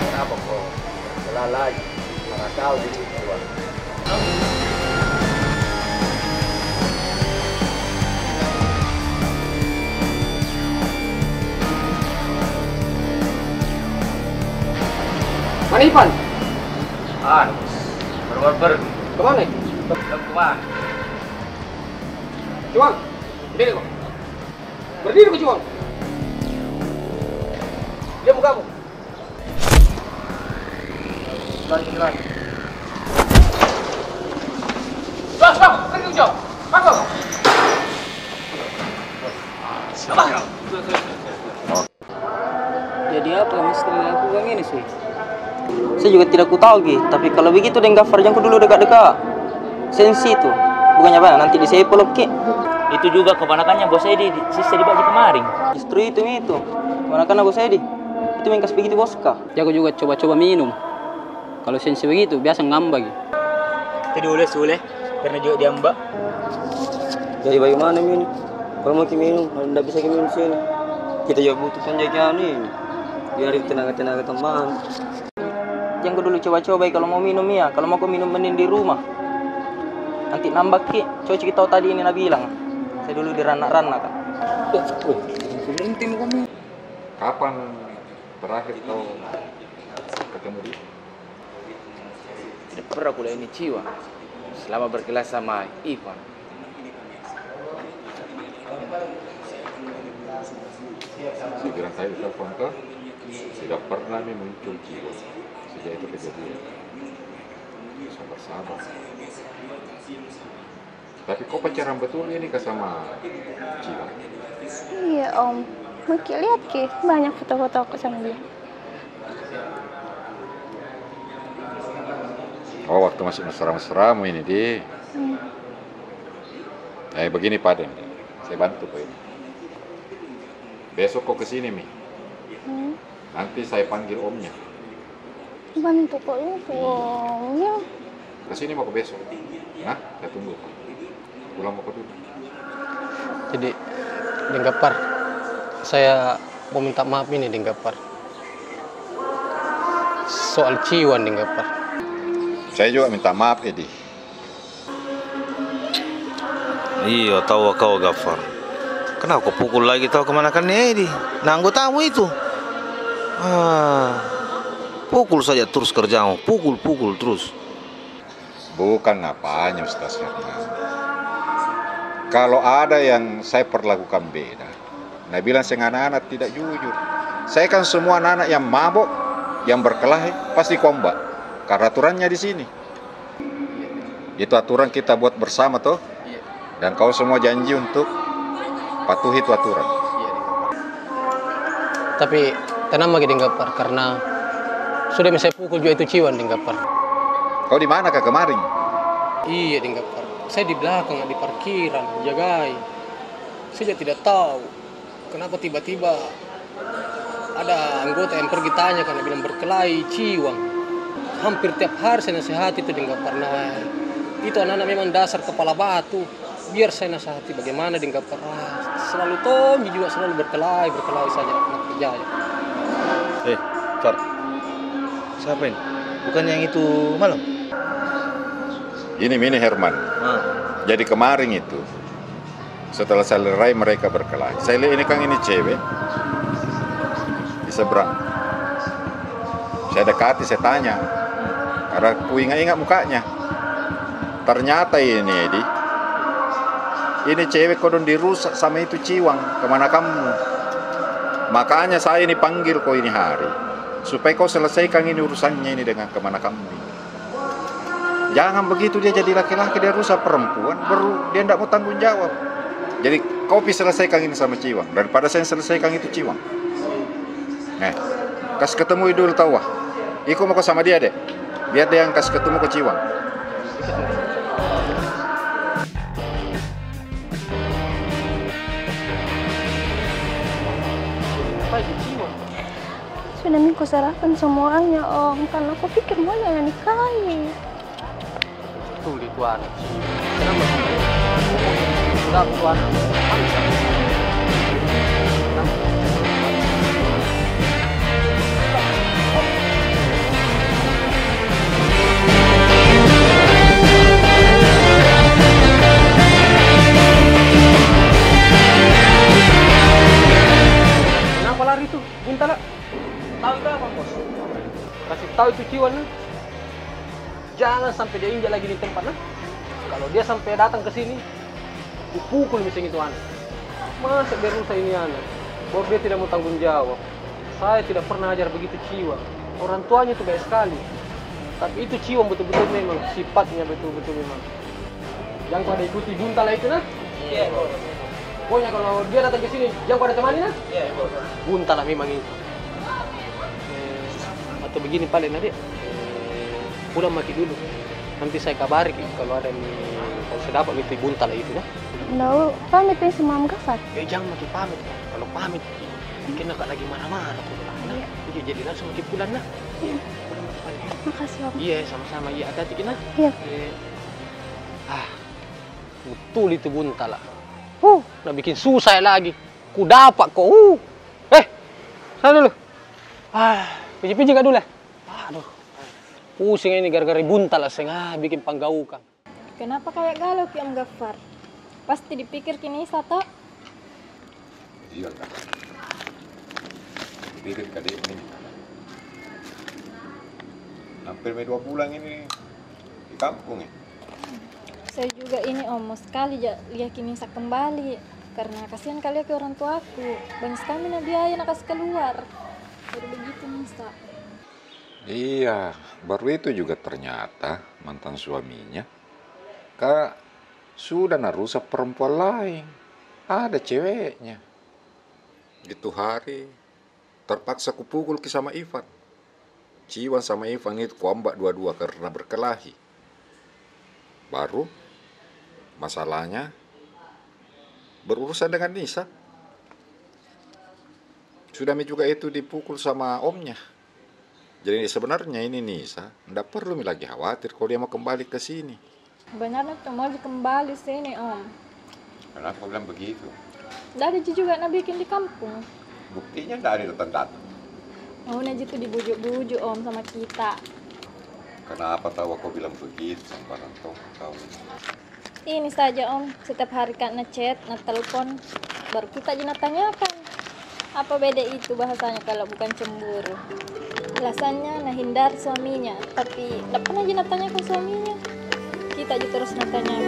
Kenapa kok? Belah lagi. Karena kau di Ciwan. Mana Ivan? Baru pergi. Kemana? Kemana? Ciwang, berdiri kok. Berdiri kok Ciwang. Dia muka kamu. Jalan. Bang, pergi jauh. Bang. Jadi apa yang mesti dilakukan ini sih? Saya juga tidak tahu Gi, tapi kalau begitu dengan Gafar jangan dulu dekat-dekat. Sensi itu, bukannya apa? Nanti di saya peluk Ki. Itu juga keponakannya Bos Edi, sisa di baju kemarin. Justru itu. Keponakan Bos Edi. Itu yang kasih begitu Boska. Jago juga coba-coba minum. Kalau sensi begitu biasa ngambang. Tadi oleh, karena juga diambak. Jadi bagaimana minum? Kalau mau minum, tidak bisa minum sini. Kita juga butuh penjagaan ini. Biar tenaga-tenaga tambahan. Yang dulu coba-coba kalau mau minum ya. Kalau mau minum mending di rumah. Nanti nambah Ki. Coba kita tahu tadi ini bilang. Saya dulu di Rana kan. Kapan terakhir kau ketemu dia? Tidak pernah kuliah ini Ciwang selama berkelas sama Ivan. Segera saya telepon ke, tidak pernah muncul Ciwang sejak itu kejadian. Sabar-sabar. Tapi kok pacaran betul ini ke sama Ciwang? Iya Om, Maki lihat Ki, banyak foto-foto aku sama dia. Oh, waktu masih mesra-mesramu ini, Di. Begini, Pak Den. Saya bantu Pak ini. Besok kau kesini, Mi. Nanti saya panggil omnya. Bantu kok itu Omnya. Kesini mau ke besok. Nah, saya tunggu. Pulang mau ke dulu. Jadi, Denggapar, saya mau minta maaf ini Denggapar. Soal Ciwan Denggapar. Saya juga minta maaf, Edi. Iya, tahu kau Gafar. Kenapa kau pukul lagi tahu kemanakannya Edi? Nah, anggotamu itu. Pukul saja terus kerjamu, pukul terus. Bukan apanya, Ustaz Herman. Kalau ada yang saya perlakukan beda, nah bilang saya anak-anak tidak jujur. Saya kan semua anak-anak yang mabok, yang berkelahi, pasti kombat. Karena aturannya di sini. Itu aturan kita buat bersama toh. Dan kau semua janji untuk patuhi itu aturan. Tapi tenang lagi Denggapar, karena sudah saya pukul juga itu Ciwan Denggapar. Kau di mana kah kemarin? Iya Denggapar, saya di belakang di parkiran, jagai. Saya tidak tahu kenapa tiba-tiba ada anggota yang pergi tanya karena bilang berkelahi Ciwan. Hampir tiap hari saya nasihati itu Denggapar. Nah, itu anak-anak memang dasar kepala batu. Biar saya nasihati bagaimana Denggapar. Selalu Tommy juga selalu berkelahi saja anak kerja. Far. Siapa ini? Bukan yang itu malam? Ini Herman. Jadi kemarin itu, setelah saya lerai mereka berkelahi. Saya lihat ini kan ini cewek di seberang. Saya dekati, saya tanya. Karena ku ingat mukanya. Ternyata ini Edi. Ini cewek kodon dirusak sama itu Ciwang. Kemana kamu? Makanya saya ini panggil kau ini hari. Supaya kau selesaikan ini urusannya ini dengan kemana kamu. Jangan begitu dia jadi laki-laki, dia rusak perempuan. Baru dia tidak mau tanggung jawab. Jadi kau bisa selesaikan ini sama Ciwang. Daripada saya selesaikan itu Ciwang. Kasih ketemu dulu tahu wah. Iko mau sama dia deh. Biar dia yang kasih ketemu ke Ciwang. Sudah Miko serahkan semuanya Om, karena aku pikir mau yang nikahi. Tuli tuan. Kenapa? Sudah tuan. Kenapa lari tuh? Buntala. Tahu itu apa, Bos? Kasih tahu itu Ciwan. Jangan sampai dia injak lagi di tempat. Kalau dia sampai datang ke sini, Kupukul misalnya itu anak. Masa berusaha ini anak? Bahwa dia tidak mau tanggung jawab. Saya tidak pernah ajar begitu Ciwang. Orang tuanya itu baik sekali. Tapi itu Ciwang betul-betul memang sifatnya betul-betul memang. Jangan pada ikuti buntal itu nah. Iya, Bos. Pokoknya kalau dia datang ke sini, jangan pada temani nah. Iya, Bos. Buntal lah memang itu. Atau begini paling nanti. Pulang mati dulu. Nanti saya kabari kalau ada nih, kalau saya dapat itu buntal itu nah. Nggak, pamit nih sama Om Gafar. Jangan makin pamit. Kalau pamit, mungkin nak lagi marah-marah tuh lah. Jadi langsung makin pulang nah. Iya. Makasih Om. Iya, sama-sama. Iya, hati-hati kena. Iya. Betul itu buntal lah. Nak bikin susah lagi. Ku dapat kok. Sana dulu. Pijik-pijik gak dulu lah. Aduh. Pusing ini gara-gara buntal lah. Bikin panggaukan. Kenapa kayak galau Ki Om Gafar? Pasti dipikir kini Sato. Iya Kak. Pikir kadek ini. Hampir 2 bulan ini di kampung ya. Saya juga ini Om, mau sekali lihat Kinisa kembali. Karena kasihan kali ke orang tuaku. Banyak sekali na biaya nak kasih keluar. Baru begitu Nisa. Iya, baru itu juga ternyata mantan suaminya Kak sudah narusak perempuan lain. Ada ceweknya. Itu hari terpaksa kupukul sama Ivan. Ciwan sama Ivan itu kuambak dua-dua karena berkelahi. Baru masalahnya berurusan dengan Nisa. Sudah juga itu dipukul sama omnya. Jadi sebenarnya ini Nisa tidak perlu lagi khawatir kalau dia mau kembali ke sini. Benar tuh mau kembali sini Om. Kenapa bilang begitu? Tidak ada juga nak bikin di kampung. Buktinya tidak ada datang-datang. Oh, Naji tuh dibujuk-bujuk Om sama kita. Kenapa tahu aku bilang begitu sama Ranto kau? Ini saja Om, setiap hari Kak ngechat, ngetelepon, baru kita aja tanyakan. Apa beda itu bahasanya kalau bukan cemburu? Alasannya nah hindar suaminya, tapi tidak pernah aja tanyakan suaminya. Kita aja terus tanyakan.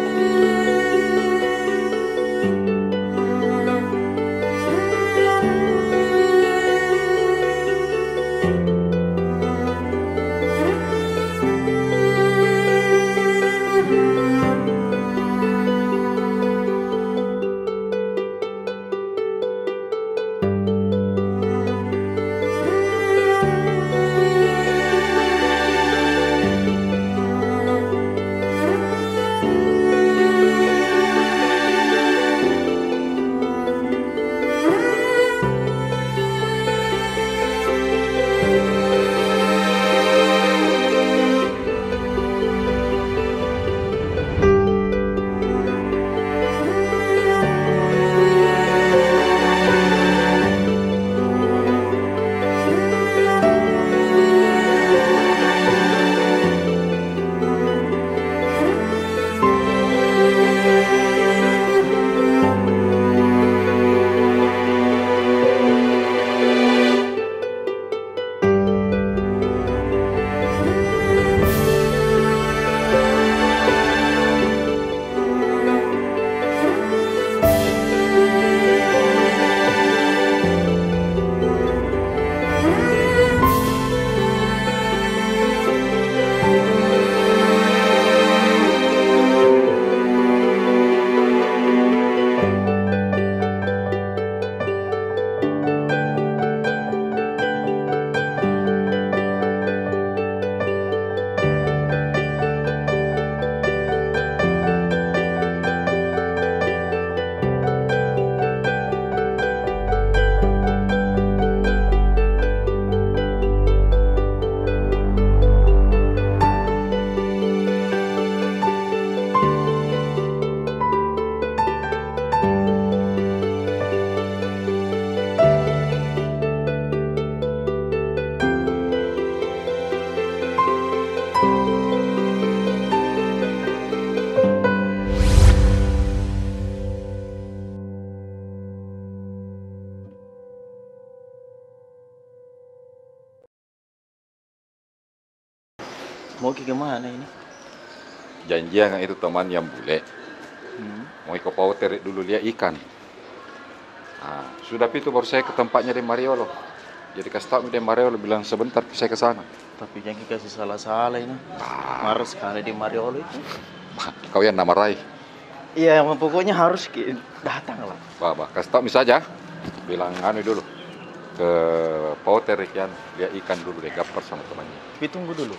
Mau ke mana ini? Janjian itu teman yang bule. Mau ikut pauter dulu lihat ikan. Nah, sudah itu baru saya ke tempatnya di Mariolo. Jadi kasih tahu di Mariolo bilang sebentar saya ke sana. Tapi jangan kasih salah-salah ini. Marah sekali di Mariolo itu. Kau yang namarahi. Iya, pokoknya harus datang lah. Bah, kasih tahu saja. Bilang anu dulu ke pauter ikan, lihat ikan dulu deh, gapar sama temannya. Tapi tunggu dulu.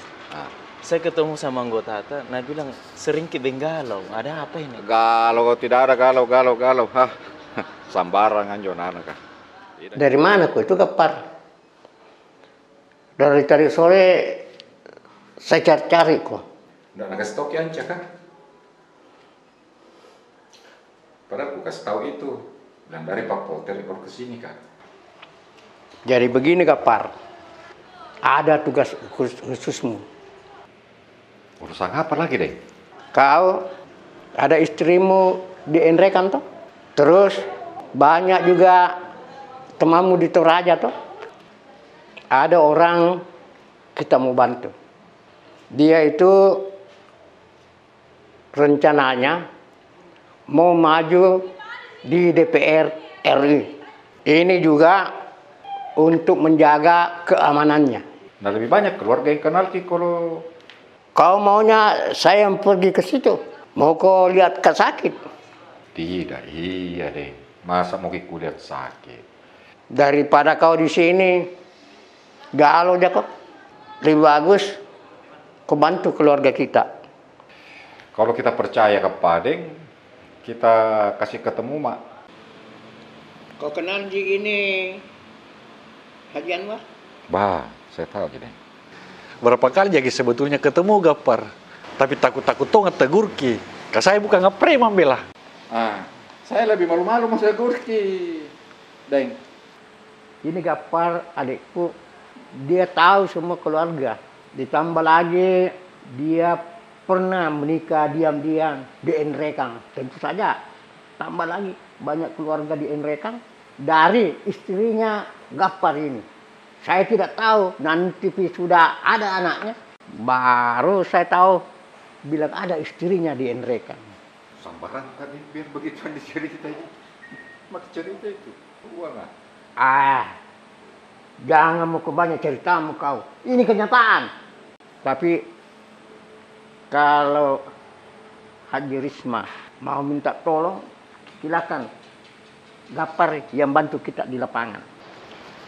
Saya ketemu sama anggota Tata, nah bilang sering ke Benggalau. Ada apa ini? Galau, tidak ada galau. Hah, sambarangan Jonana kah? Dari mana kok itu Gapar? Dari tadi sore saya cari-cari kok. Nggak nak kasih tahu Kianca kan? Padahal aku kasih tahu itu. Dan dari Pak Poter baru ke sini kan. Jadi begini Gapar, ada tugas khususmu. Urusan apa lagi deh? Kau ada istrimu di Enrekan toh? Terus banyak juga temanmu di Toraja toh? Ada orang kita mau bantu. Dia itu rencananya mau maju di DPR RI. Ini juga untuk menjaga keamanannya. Nah lebih banyak keluarga yang kenal Ki kalau... Kau maunya saya yang pergi ke situ? Mau kau lihat Kak sakit? Tidak, iya deh. Masa mau Ki lihat sakit? Daripada kau di sini galau aja kok. Lebih bagus kau bantu keluarga kita. Kalau kita percaya ke Padeng, kita kasih ketemu Mak. Kau kenal Ji ini Haji Anwar? Bah, saya tahu gini. Berapa kali jadi sebetulnya ketemu Gapar, tapi takut-takut tuh ngetegur Ki. Saya bukan ngepreman bela. Saya lebih malu-malu mas tegur Ki. Deng. Ini Gapar adikku, dia tahu semua keluarga. Ditambah lagi dia pernah menikah diam-diam di Enrekang. Tentu saja tambah lagi banyak keluarga di Enrekang dari istrinya Gapar ini. Saya tidak tahu nanti sudah ada anaknya. Baru saya tahu bilang ada istrinya di Enrekang. Sambaran tadi biar begitu diceritanya. Mak cerita itu. Uang lah. Jangan mau kebanyak ceritamu kau. Ini kenyataan. Tapi kalau Haji Risma mau minta tolong, silakan. Gapar yang bantu kita di lapangan.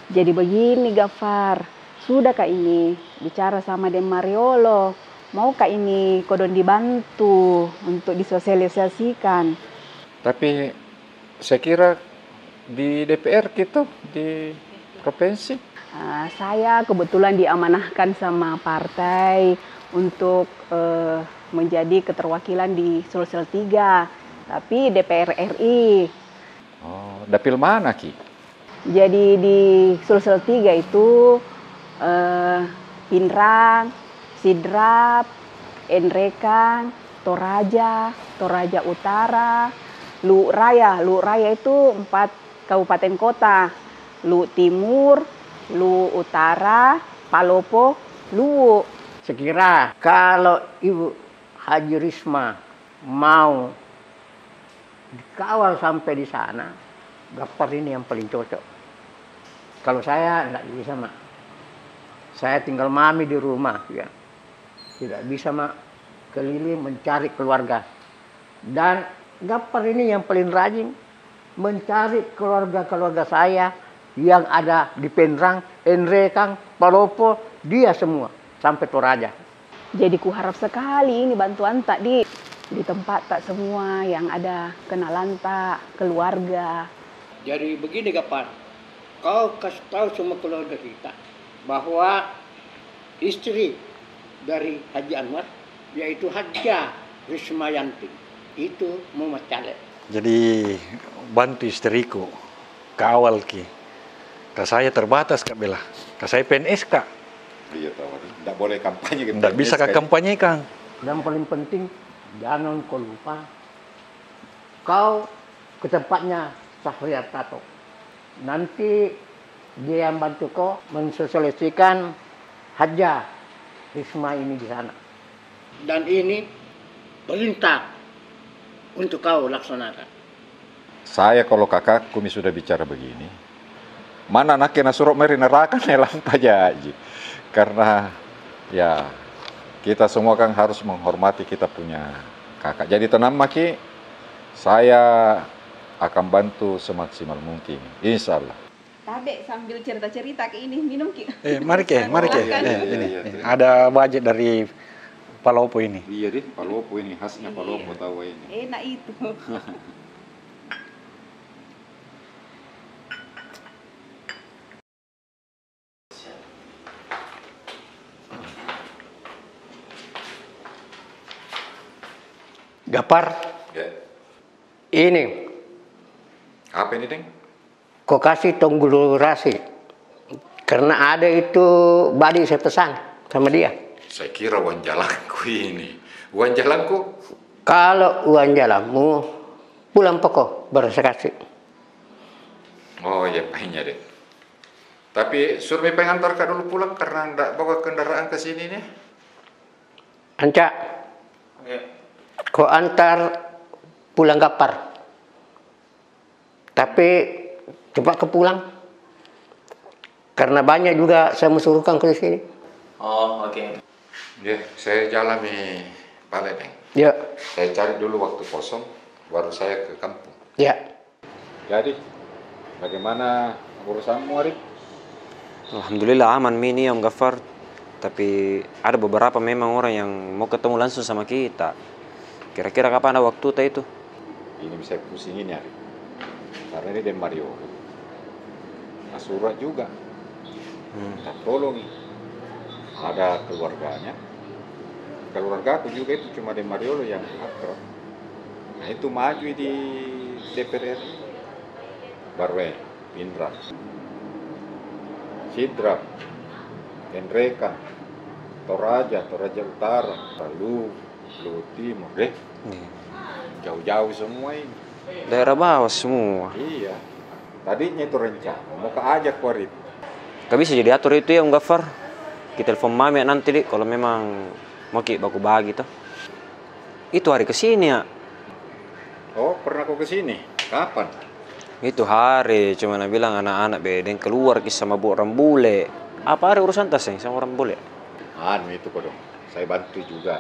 Jadi begini Gafar, sudah Kak ini bicara sama Dem Mariolo, mau Kak ini kodon dibantu untuk disosialisasikan. Tapi saya kira di DPR gitu, di provinsi. Saya kebetulan diamanahkan sama partai untuk menjadi keterwakilan di Sulsel 3, tapi DPR RI. Oh, dapil mana Ki? Jadi di Sulsel 3 itu Pinrang, Sidrap, Enrekan, Toraja, Toraja Utara, Lu'uk Raya. Lu'uk Raya itu 4 kabupaten kota. Lu'uk Timur, Lu'uk Utara, Palopo, Lu'uk. Sekira kalau Ibu Haji Risma mau dikawal sampai di sana, Gapar ini yang paling cocok. Kalau saya enggak bisa, Mak. Saya tinggal mami di rumah, ya. Tidak bisa, Mak, keliling mencari keluarga. Dan Gapar ini yang paling rajin mencari keluarga-keluarga saya yang ada di Penrang, Enrekang, Palopo, dia semua sampai Toraja. Jadi kuharap sekali ini bantuan tak di tempat tak semua yang ada kenalan tak keluarga. Jadi begini Gapar. Kau kasih tahu semua keluarga kita bahwa istri dari Haji Anwar yaitu Haja Rismayanti itu mau macalek. Jadi bantu istriku kawal Ki. Saya terbatas Kak Bella. Saya PNS Kak. Iya tahu. Tidak boleh kampanye. Tidak bisa Kak kampanye Kang. Dan paling penting jangan kau lupa kau ke tempatnya Syahriat Tato. Nanti dia yang bantu kau mensosialisasikan Haja Risma ini di sana. Dan ini perintah untuk kau laksanakan? Saya kalau kakak kami sudah bicara begini, mana anaknya nasurok meri neraka lampa jaji. Karena ya kita semua kan harus menghormati kita punya kakak. Jadi tenang Maki, saya akan bantu semaksimal mungkin, insya Allah. Tabe sambil cerita-cerita ke ini, minum Ki. Mari Ki. Ini ada budget dari Palopo ini. Iya deh, Palopo ini khasnya Palopo tahu ini. Enak itu. Gapar. Ya. Ini. Apa ini, Deng? Kau kasih tonggulurasi. Karena ada itu badi saya pesan sama dia. Saya kira uang jalanku ini. Uang jalanku? Kalau uang jalanmu, pulang pokok baru saya kasih. Oh ya, pahinya deh. Tapi suruh pengantar kak dulu pulang karena nggak bawa kendaraan ke sini nih. Anca. Ya. Kau antar pulang Gapar. Tapi cepat ke pulang. Karena banyak juga saya mensuruhkan ke sini. Oh, oke. Ya, saya jalan nih, balik, Neng. Ya. Saya cari dulu waktu kosong, baru saya ke kampung. Ya. Jadi, bagaimana urusanmu, Arif? Alhamdulillah aman Mini Om Gafar. Tapi ada beberapa memang orang yang mau ketemu langsung sama kita. Kira-kira kapan ada waktu itu? Ini bisa pusingin ya, Arif. Karena ini Den Mario. Surat juga. Kita tolong. Ada keluarganya. Keluarga aku juga itu cuma Den Mariolo yang akrab. Nah itu maju di DPR RI. Barwe, Indra, Sidra, Enreka, Toraja Utara, lalu Luhut Timur, jauh-jauh semua ini. Daerah bawah semua. Iya. Tadinya itu rencana mau keajak Warif. Gak bisa jadi atur itu ya Om Gafar. Kita telepon Mami nanti deh kalau memang mau baku bagi tuh. Itu hari kesini ya. Oh pernah kau kesini? Kapan? Itu hari cuma bilang anak-anak bedeng keluar sama Bu orang bule. Apa ada urusan tas sama orang bule? Anu itu kok dong. Saya bantu juga.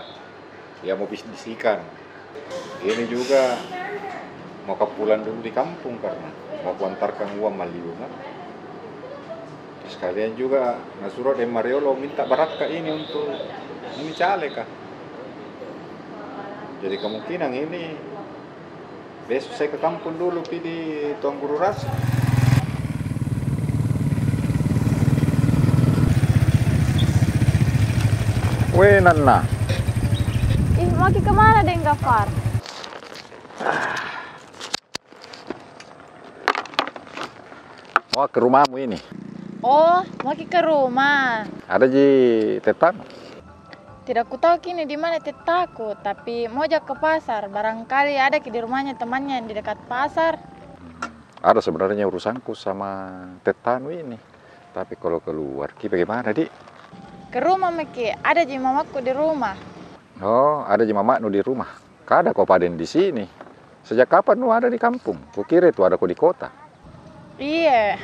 Ya mau bisnisikan. Ini juga mau kepulan dulu di kampung karena mau kuantarkan uang maliungan. Sekalian juga Nasuro Den Mariolo minta Baraka ini untuk ini caleg kah. Jadi kemungkinan ini besok saya ke kampung dulu pilih Tuan Guru Rasa. Weh Nana. Mau kemana Den Gafar? Mau ke rumahmu ini. Oh, mau ke rumah. Ada di Tetan? Tidak ku tahu kini di mana tetaku, tapi mau ke pasar. Barangkali ada di rumahnya temannya yang di dekat pasar. Ada sebenarnya urusanku sama Tetanu ini. Tapi kalau keluar, bagaimana, Dik? Ke rumah, Meki. Ada ji mamaku di rumah. Oh, ada ji mamaknu di rumah. Kada kau paden di sini. Sejak kapan nu ada di kampung? Kukira itu ada kau di kota. Iya,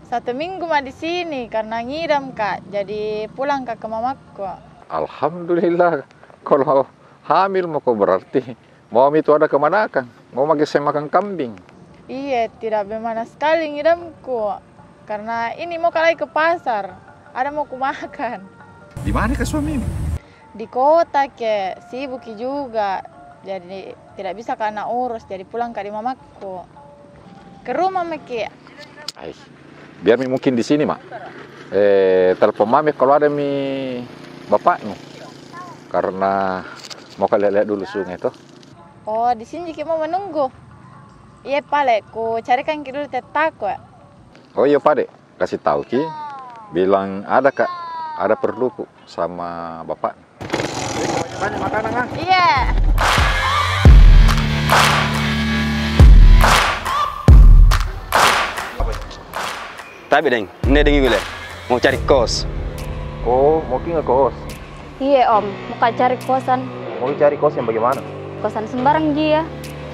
1 minggu mah di sini karena ngidam Kak. Jadi pulang Kak ke mamaku. Alhamdulillah. Kalau hamil mau kau berarti mau itu ada kemana kan? Mau saya makan kambing? Iya, tidak bagaimana sekali ngidamku. Karena ini mau kalai ke pasar. Ada mau ku makan. Di mana ke suamimu? Di kota ke, sibuk juga. Jadi tidak bisa karena urus. Jadi pulang ke di mamaku. Ke rumah Meki. Biar mungkin di sini mak. Telepon mami kalau ada bapakmu. Karena mau kalian lihat dulu sungai itu. Oh, di sini kita mau menunggu. Iya, Pale, ku carikan dulu tetaku. Oh iya, Pak Dek. Kasih tahu Ki. Bilang ada Kak, ada perluku sama bapak. Banyak makanan ah. Iya. Tapi Deng, ini Deng gue mau cari kos. Oh, mau nggak kos? Iya Om, mau cari kosan. Mau cari kos yang bagaimana? Kosan sembarang Ji ya.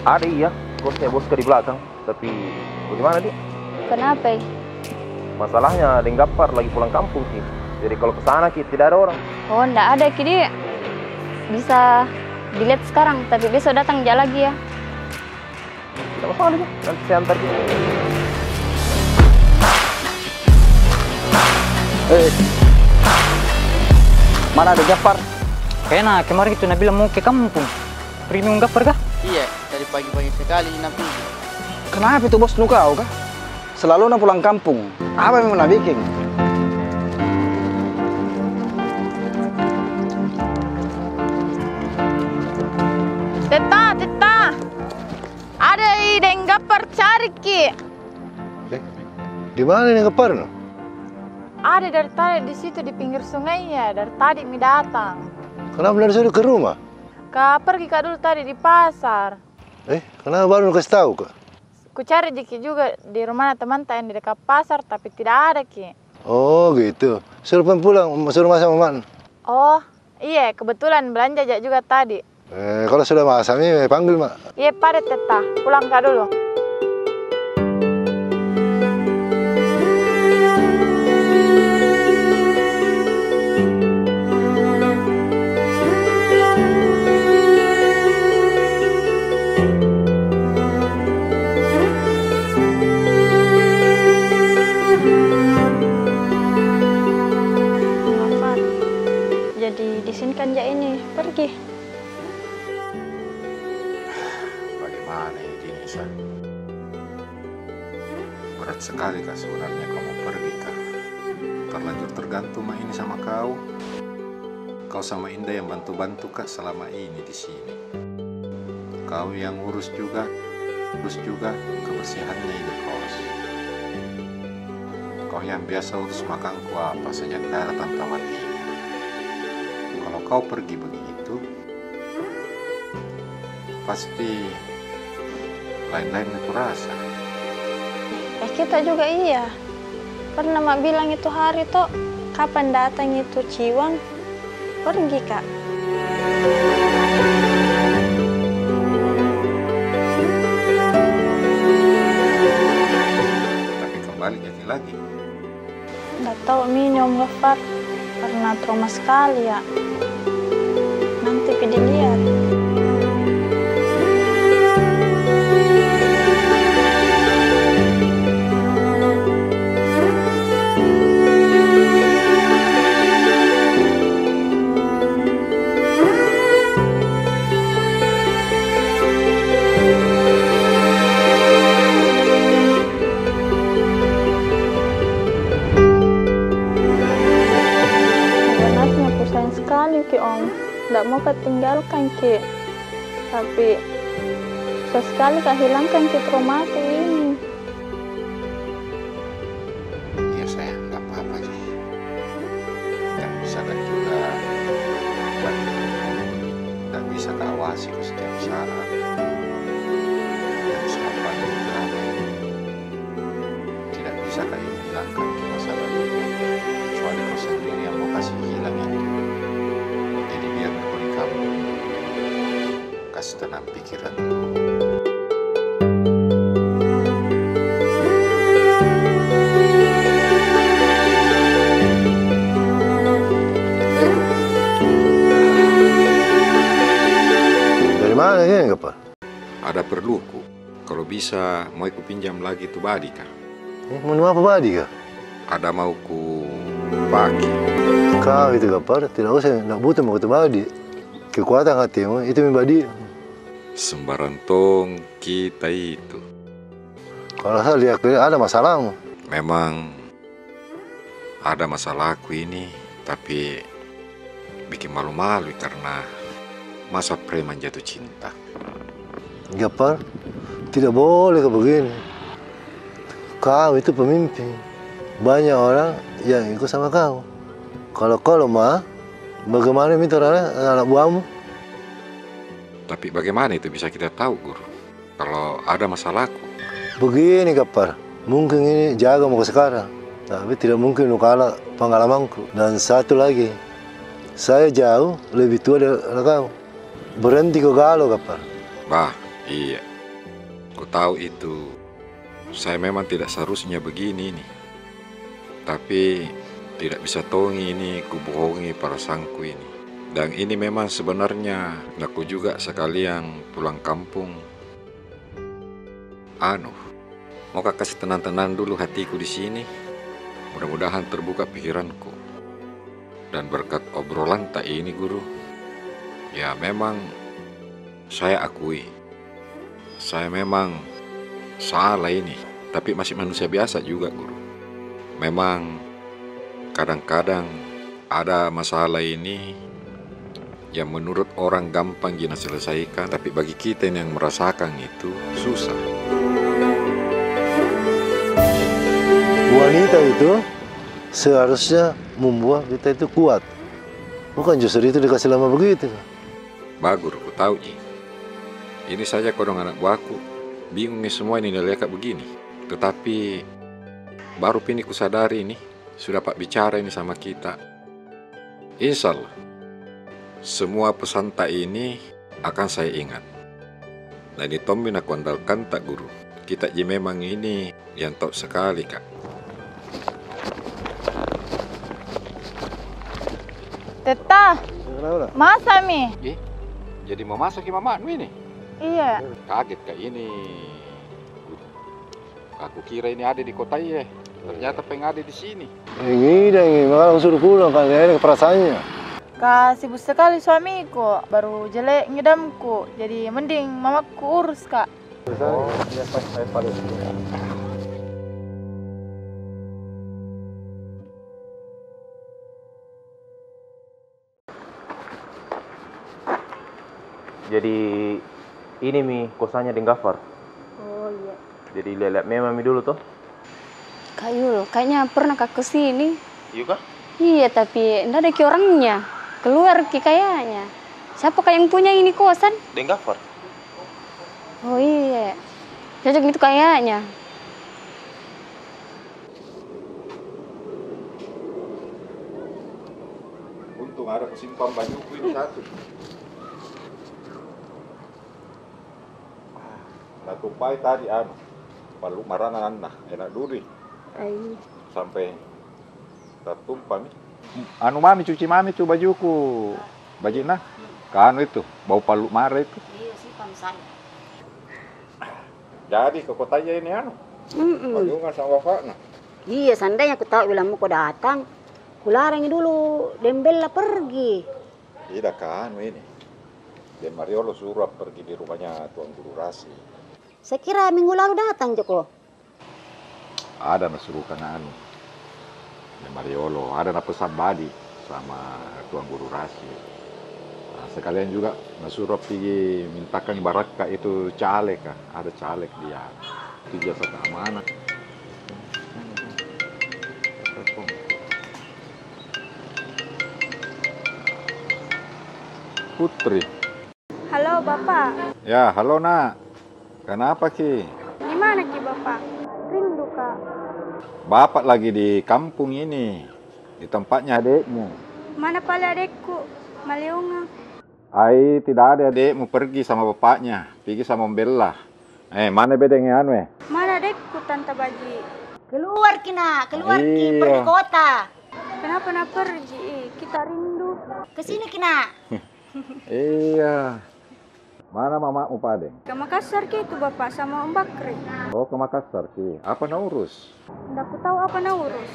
Ada iya, kosnya Boska di belakang. Tapi bagaimana dia? Kenapa? Masalahnya Deng Gaffar lagi pulang kampung Ki. Jadi kalau ke sana Ki tidak ada orang. Oh, ndak ada Ki, dia bisa dilihat sekarang, tapi besok datang aja lagi ya. Tidak masalah Ki, nanti saya antar Ki. Mana ada Gaffar? Kayaknya kemarin itu Nabila mau ke kampung. Premium Gaffar kah? Iya, dari pagi-pagi sekali Nabi. Kenapa itu bos nu kau kah? Selalu na pulang kampung. Apa yang mau bikin? Teta, ada Deng Gaffar cari Ki. Di mana Deng Gaffar? Ada dari tadi di situ di pinggir sungai ya, dari tadi mi datang. Kenapa dari sana ke rumah? Pergi dulu tadi di pasar. Kenapa baru kasih tahu kak? Ku cari Jiki juga di rumah teman yang di dekat pasar, tapi tidak ada Ki. Oh gitu. Suruh pulang, suruh masak maman. Oh iya, kebetulan belanja juga tadi. Kalau sudah masak ini panggil mak. Iya pada Teta, pulang kak dulu. Jadi di sini kan ini pergi. Bagaimana ini Nisa? Berat sekali kak sebenarnya kamu pergi kak. Terlanjur tergantung mah ini sama kau. Kau sama Indah yang bantu-bantu kak selama ini di sini. Kau yang urus juga kebersihannya ini kos. Kau yang biasa urus makanku apa sejak darah Tante Wati. Kalau kau pergi begitu, pasti lain-lain aku rasa. Kita juga iya. Pernah mak bilang itu hari toh, kapan datang itu Ciwang? Pergi kak. Tapi kembali jadi lagi. Nggak tahu Om Gaffar, karena trauma sekali ya. Nanti pilih lihat. Sekali Ki Om, tidak mau ketinggalkan Ki, tapi susah sekali kehilangan Ki traumaku ini. Iya sayang, nggak apa-apa sih. Yang bisa kan juga nggak bisa keawasi ke setiap saat. Yang selalu ada di belakang. Tidak bisa kau hilangkan ke masa lalu. Kecuali kau sendiri yang mau kasih hilang itu. Jadi biar beri kamu kasih tenang pikiran. Dari mana ini Gaffar? Ada perluku. Kalau bisa mau aku pinjam lagi tuh badi kah? Mau apa badi kah? Ada mau ku pakai. Kau itu Gaffar, tidak usah, tidak butuh mau badi. Kekuatan hatimu itu membadi. Sembarang tong kita itu. Kalau saya lihat ada masalahmu. Memang ada masalahku ini, tapi bikin malu-malu karena masa preman jatuh cinta. Gaffar, tidak boleh begini. Kau itu pemimpin. Banyak orang yang ikut sama kau. Kalau kau lemah, bagaimana minta anak buahmu? Tapi bagaimana itu bisa kita tahu, Guru? Kalau ada masalahku. Begini, Gaffar. Mungkin ini jaga mau sekarang. Tapi tidak mungkin kalah pengalamanku. Dan satu lagi, saya jauh lebih tua dari kau. Berhenti kau galau, Gaffar. Bah, iya. Ku tahu itu, saya memang tidak seharusnya begini nih. Tapi tidak bisa tongi ini, ku bohongi perasaanku ini. Dan ini memang sebenarnya aku juga sekalian pulang kampung. Mau kasih tenang-tenang dulu hatiku di sini. Mudah-mudahan terbuka pikiranku. Dan berkat obrolan tak ini, Guru, ya memang saya akui, saya memang salah ini. Tapi masih manusia biasa juga, Guru. Memang kadang-kadang ada masalah ini yang menurut orang gampang gina selesaikan, tapi bagi kita yang merasakan itu susah. Wanita itu seharusnya membuat kita itu kuat. Bukan justru itu dikasih lama begitu. Bagus, aku tahu, Ji. Ini saja kodong anak buahku bingung nih semua ini lihat begini. Tetapi baru ini ku sadari ini sudah Pak bicara ini sama kita. Insya Allah semua pesan tak ini akan saya ingat. Dan di Tommy aku andalkan tak, Guru. Kita ji memang ini yang top sekali, Kak. Teta, masa mi? Jadi mau masak mamakmu ini? Iya. Kaget Kak ini. Aku kira ini ada di kota ya. Ternyata ada di sini. Ini malah suruh pulang kan, ada perasaannya. Kak sibuk sekali suamiku, baru jelek ngedamku. Jadi mending mamaku urus, Kak. Oh, ya pas saya paling. Jadi ini Mi, kosannya Deng Gafar. Oh iya. Jadi lihat memang Mi dulu toh. Kak Yul, kayaknya pernah Kak kesini. Iya kah? Iya, tapi enggak ada ki orangnya. Keluar ki kayaknya. Siapa Kak yang punya ini kosan? Deng Gafar. Oh iya. Cocok itu kayaknya. Untung ada kesimpan bajuku ini satu. Nah tupai tadi palu marana anak enak duri. Ai. Sampai tertumpah mi. Mami cuci mami tuh bajuku. Bajina. Kan itu bau palu mare itu. Iya sih saya. Jadi ke kotanya ini baju nggak sama Wafakna. Iya, seandainya aku tahu bilang mau kau datang, kularang dulu, Dembella pergi. Tidak kan ini. Dan Mariolo suruh pergi di rumahnya Tuan Guru Rasi. Saya kira minggu lalu datang, Joko. Ada nasurukan Dan Mariolo, ada pesan badi sama Tuan Guru Rasi. Nah, sekalian juga nasuruh pergi mintakan ibarat itu caleg kah? Ada caleg dia. Itu jasa keamanan. Putri. Halo Bapak. Ya, halo Nak. Kenapa Ki? Gimana Ki Bapak? Rindu Kak. Bapak lagi di kampung ini, di tempatnya adekmu. Mana pala adekku? Maliunga. Tidak ada adekmu pergi sama bapaknya, pergi sama Bella. Mana bedanya Mana adekku Tante Baji? Keluar Kina, keluar Ki, pergi kota. Kenapa nak pergi? Kita rindu. Kesini Kina. Iya. Mana mamamu Padeng? Ke Makassar Ki itu Bapak sama Om Bakri. Oh ke Makassar Ki. Apa nak urus? Nggak aku tahu apa nak urus.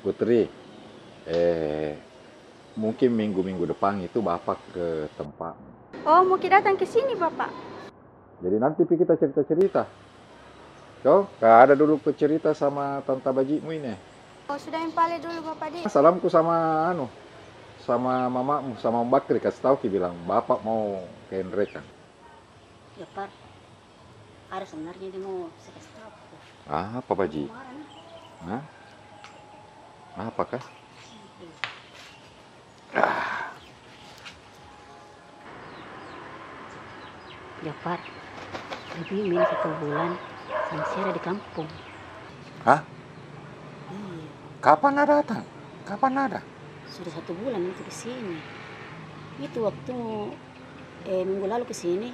Putri. Mungkin minggu-minggu depan itu Bapak ke tempat. Oh mau kita datang ke sini Bapak. Jadi nanti kita cerita-cerita. Ada dulu cerita sama Tante Bajimu ini. Oh sudah impale dulu Bapak di. Salamku sama sama mamamu, sama Om Bakri, kasih tahu Ki bilang Bapak mau ke Hendrekan. Ya Pak, ada sebenarnya dia mau saya kasih tahu. Apa Baji? Apakah? Ya Pak, lebih min 1 bulan sama saya ada di kampung. Hah? Iya. Kapan ada datang? Kapan ada? Sudah 1 bulan itu di sini. Itu waktu minggu lalu ke sini.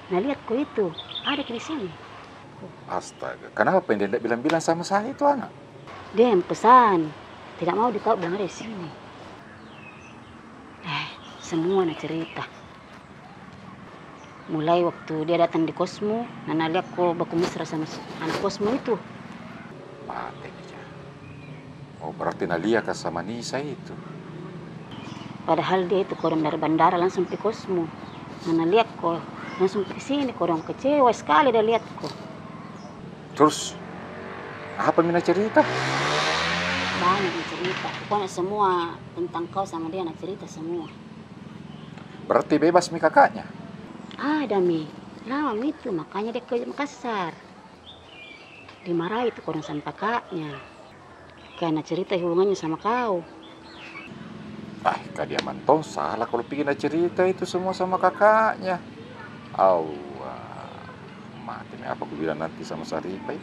Nah lihat kok itu Ada di sini. Astaga, kenapa dia tidak bilang-bilang sama saya itu anak? Dia yang pesan, tidak mau ditahu bilang ada di sini. Semua nak cerita. Mulai waktu dia datang di kosmu, Nana lihat kok baku mesra sama anak kosmu itu. Mati dia. Oh, berarti Nalia sama Nisa itu. Padahal dia itu korang dari bandara langsung ke kosmu. Nana lihat kok langsung ke sini, korang kecewa sekali dia lihat kok. Terus apa Mina cerita? Banyak yang cerita, pokoknya semua tentang kau sama dia nak cerita semua. Berarti bebas mi kakaknya? Ada mi, lama itu makanya dia ke Makassar. Dimarahi itu korang sama kakaknya karena cerita hubungannya sama kau. Kak dia mantong salah kalau pikir cerita itu semua sama kakaknya. Mati apa aku bilang nanti sama Sarifah.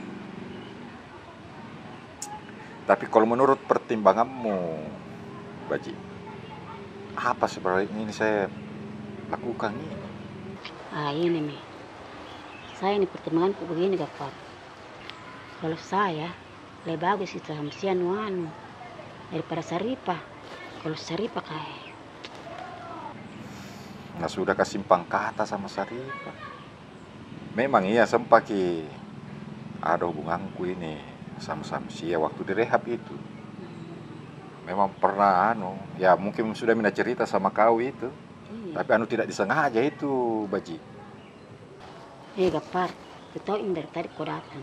Tapi kalau menurut pertimbanganmu, Baji, apa sebenarnya ini saya lakukan ini? Ini Mi, saya ini pertimbanganku begini Gafar. Kalau saya lebih bagus itu sama si Anu daripada Sarifah. Kalau Sarifah kayak nah sudah kasimpang kata sama Sarifah. Memang iya sempat ada hubunganku ini sama Samsia waktu di rehab itu. Memang pernah ya mungkin sudah mina cerita sama kau itu. Tapi tidak disengaja itu, Baji. Gafar, kau tahu ini dari tadi kau datang.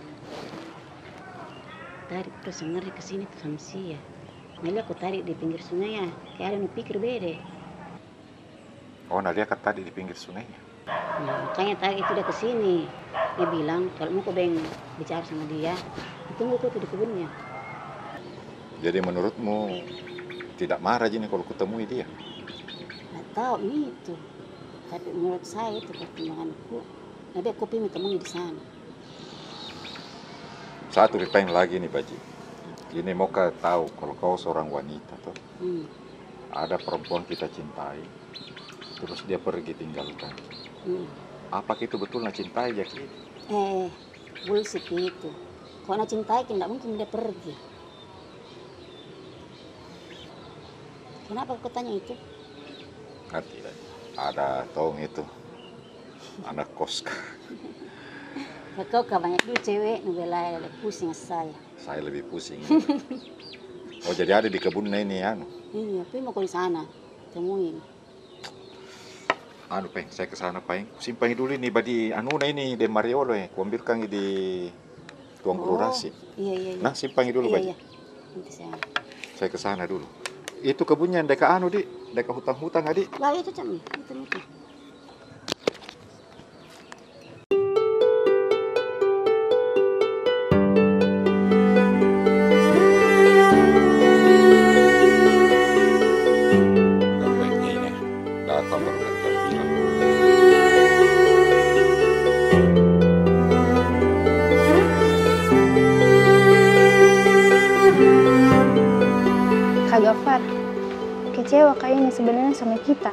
Tadi kau sebenarnya kesini tuh Samsia. Nalia aku tadi di pinggir sungai ya, kayak ada yang pikir beda. Oh, Nalia kan tadi di pinggir sungai ya? Nah, makanya tadi itu dia kesini. Dia bilang, kalau mau kau bicara sama dia, tunggu kau tuh di kebunnya. Jadi menurutmu tidak marah Jini kalau kutemui dia? Nggak tahu itu. Tapi menurut saya itu pertimbanganku. Nanti aku pilih temui di sana. Satu dipain lagi nih Baji. Ini mau kau tahu kalau kau seorang wanita tuh. Ada perempuan kita cintai, terus dia pergi tinggalkan. Apa itu betul nak cintai Jaki? Bullshit itu. Kalau nak cintai tidak mungkin dia pergi. Kenapa kau tanya itu? Tidak. Ada tong itu anak kos. Kau banyak dulu cewek nubelai lebih pusing saya. Saya lebih pusing. Oh jadi ada di kebunnya ini Iya, tapi mau kau di sana temuin. Peng, saya ke sana Peng. Simpangi dulu ini badi ini de Mariolo ya. Kuambilkan di tuang kurasi. Iya. Nah, simpangi dulu Baji. Nanti saya ke sana dulu. Itu kebunnya deka deka hutang-hutang Adik. Lah itu Cami, itu. Kak Gafar, kecewa kayaknya sebenarnya sama kita.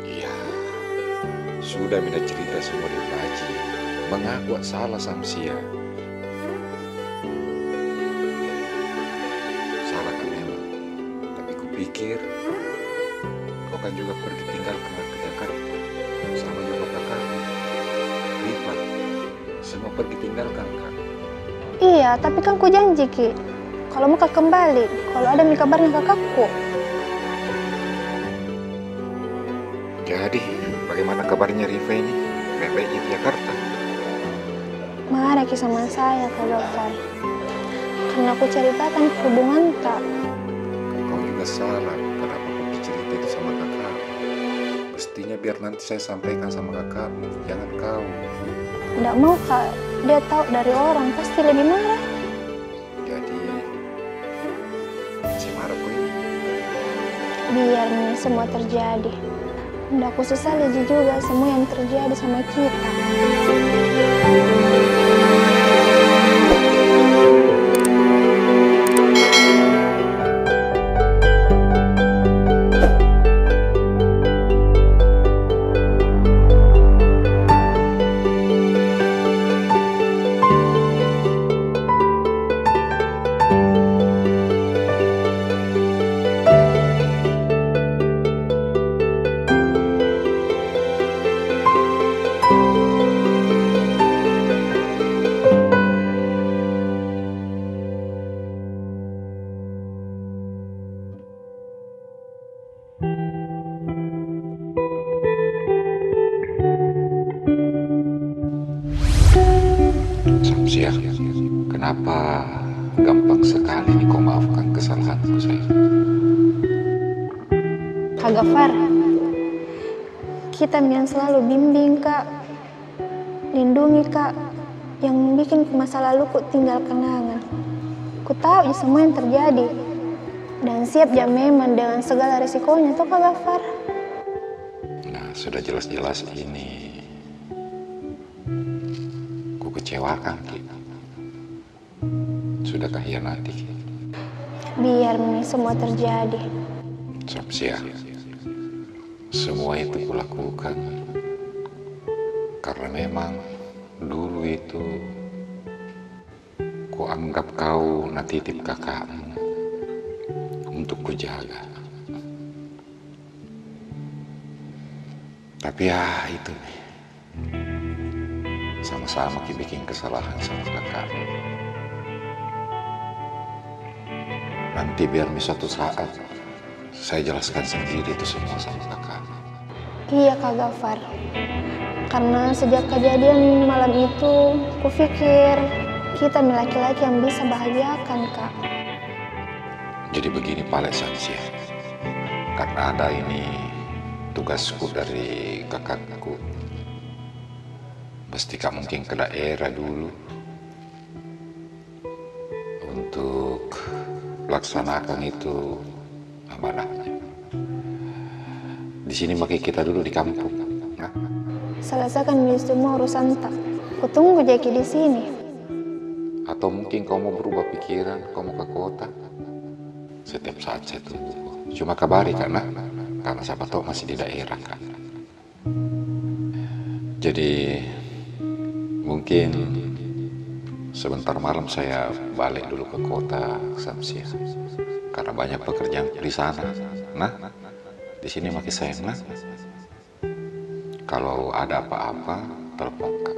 Iya, sudah mina cerita semua di Baji. Mengaku salah Samsia. Salah kan memang. Tapi kupikir kau kan juga pergi tinggal ke Jakarta. Sama juga kakak. Rifat, semua pergi tinggalkan Kak. Iya, tapi kan ku janji Ki. Kalau mau kembali, kalau ada kabarnya kakakku. Jadi, bagaimana kabarnya Rifa ini? Baik-baik di Jakarta? Marah Ki sama saya, Kak Gafar. Karena aku ceritakan hubungan tak. Kau juga salah. Kenapa kau cerita itu sama kakak? Mestinya biar nanti saya sampaikan sama kakakmu, jangan kau. Tidak mau Kak, dia tahu dari orang, pasti lebih marah. Jadi, si marah kau ini? Biar ini semua terjadi. Udah aku sesali juga semua yang terjadi sama kita. Kenapa gampang sekali nih kau maafkan kesalahanku, sayang? Kak Gafar, kita yang selalu bimbing Kak, lindungi Kak, yang bikin masa lalu ku tinggal kenangan. Ku tahu ya semua yang terjadi, dan siap ya memang dengan segala resikonya tuh Kak Gafar. Nah, sudah jelas-jelas ini ku kecewakan kita. Sudah khianati. Biar ini semua terjadi. Samsia, semua itu kulakukan karena memang dulu itu ku anggap kau natitip kakakmu untuk kujaga. Tapi ya itu nih, sama-sama bikin kesalahan sama kakakmu. Nanti biar suatu saat saya jelaskan sendiri itu semua sama kakak. Iya Kak Gafar, karena sejak kejadian malam itu kupikir kita laki-laki yang bisa bahagiakan Kak. Jadi begini Pak Samsia, karena ada ini tugasku dari kakakku, mesti kamu mungkin ke daerah dulu untuk laksanakan itu amanahnya. Di sini makanya kita dulu di kampung. Nah. Selesaikan semua urusan tak. Kutunggu Jeki di sini. Atau mungkin kau mau berubah pikiran, kau mau ke kota. Setiap saat saya tunggu. Cuma kabari karena siapa tahu masih di daerah kan. Jadi mungkin sebentar malam saya balik dulu ke kota Samsia, karena banyak pekerjaan di sana. Nah, di sini makin sayang. Nah, kalau ada apa-apa, telepon Kak.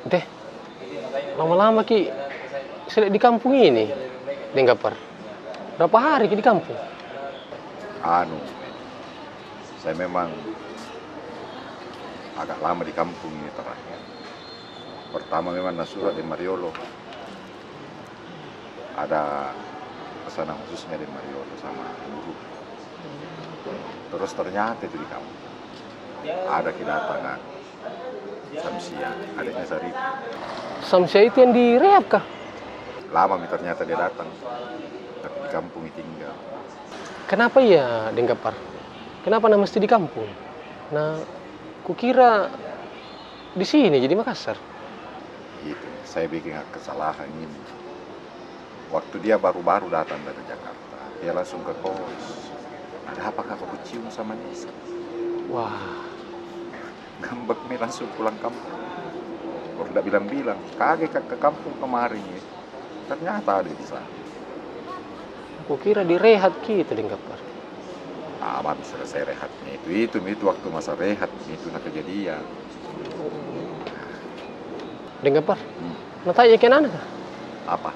Teh, lama-lama Ki, saya di kampung ini, Denggapar. Berapa hari Ki di kampung? Saya memang agak lama di kampung ini terakhir. Pertama memang Nasura di Mariolo. Ada pesanan khususnya di Mariolo sama ibu. Terus ternyata itu di kampung ada kedatangan Samsia, adiknya Sarita. Samsia itu yang di rehab kah? Lama ternyata dia datang, tapi di kampung tinggal. Kenapa ya Denggapar? Kenapa mesti di kampung? Nah, kukira di sini jadi Makassar. Itu, saya bikin kesalahan ini. Waktu dia baru-baru datang dari Jakarta, dia langsung ke kos. Ada apakah kau cium sama Nisa? Wah, ngambek nih langsung pulang kampung. Kau tidak bilang-bilang, kaget ke kampung kemarin ya. Ternyata ada di sana. Kukira di rehat kita Denggapar. Habis selesai rehatnya itu waktu masa rehat itu kejadian. Denggapar, natanya ke anak kah? Apa?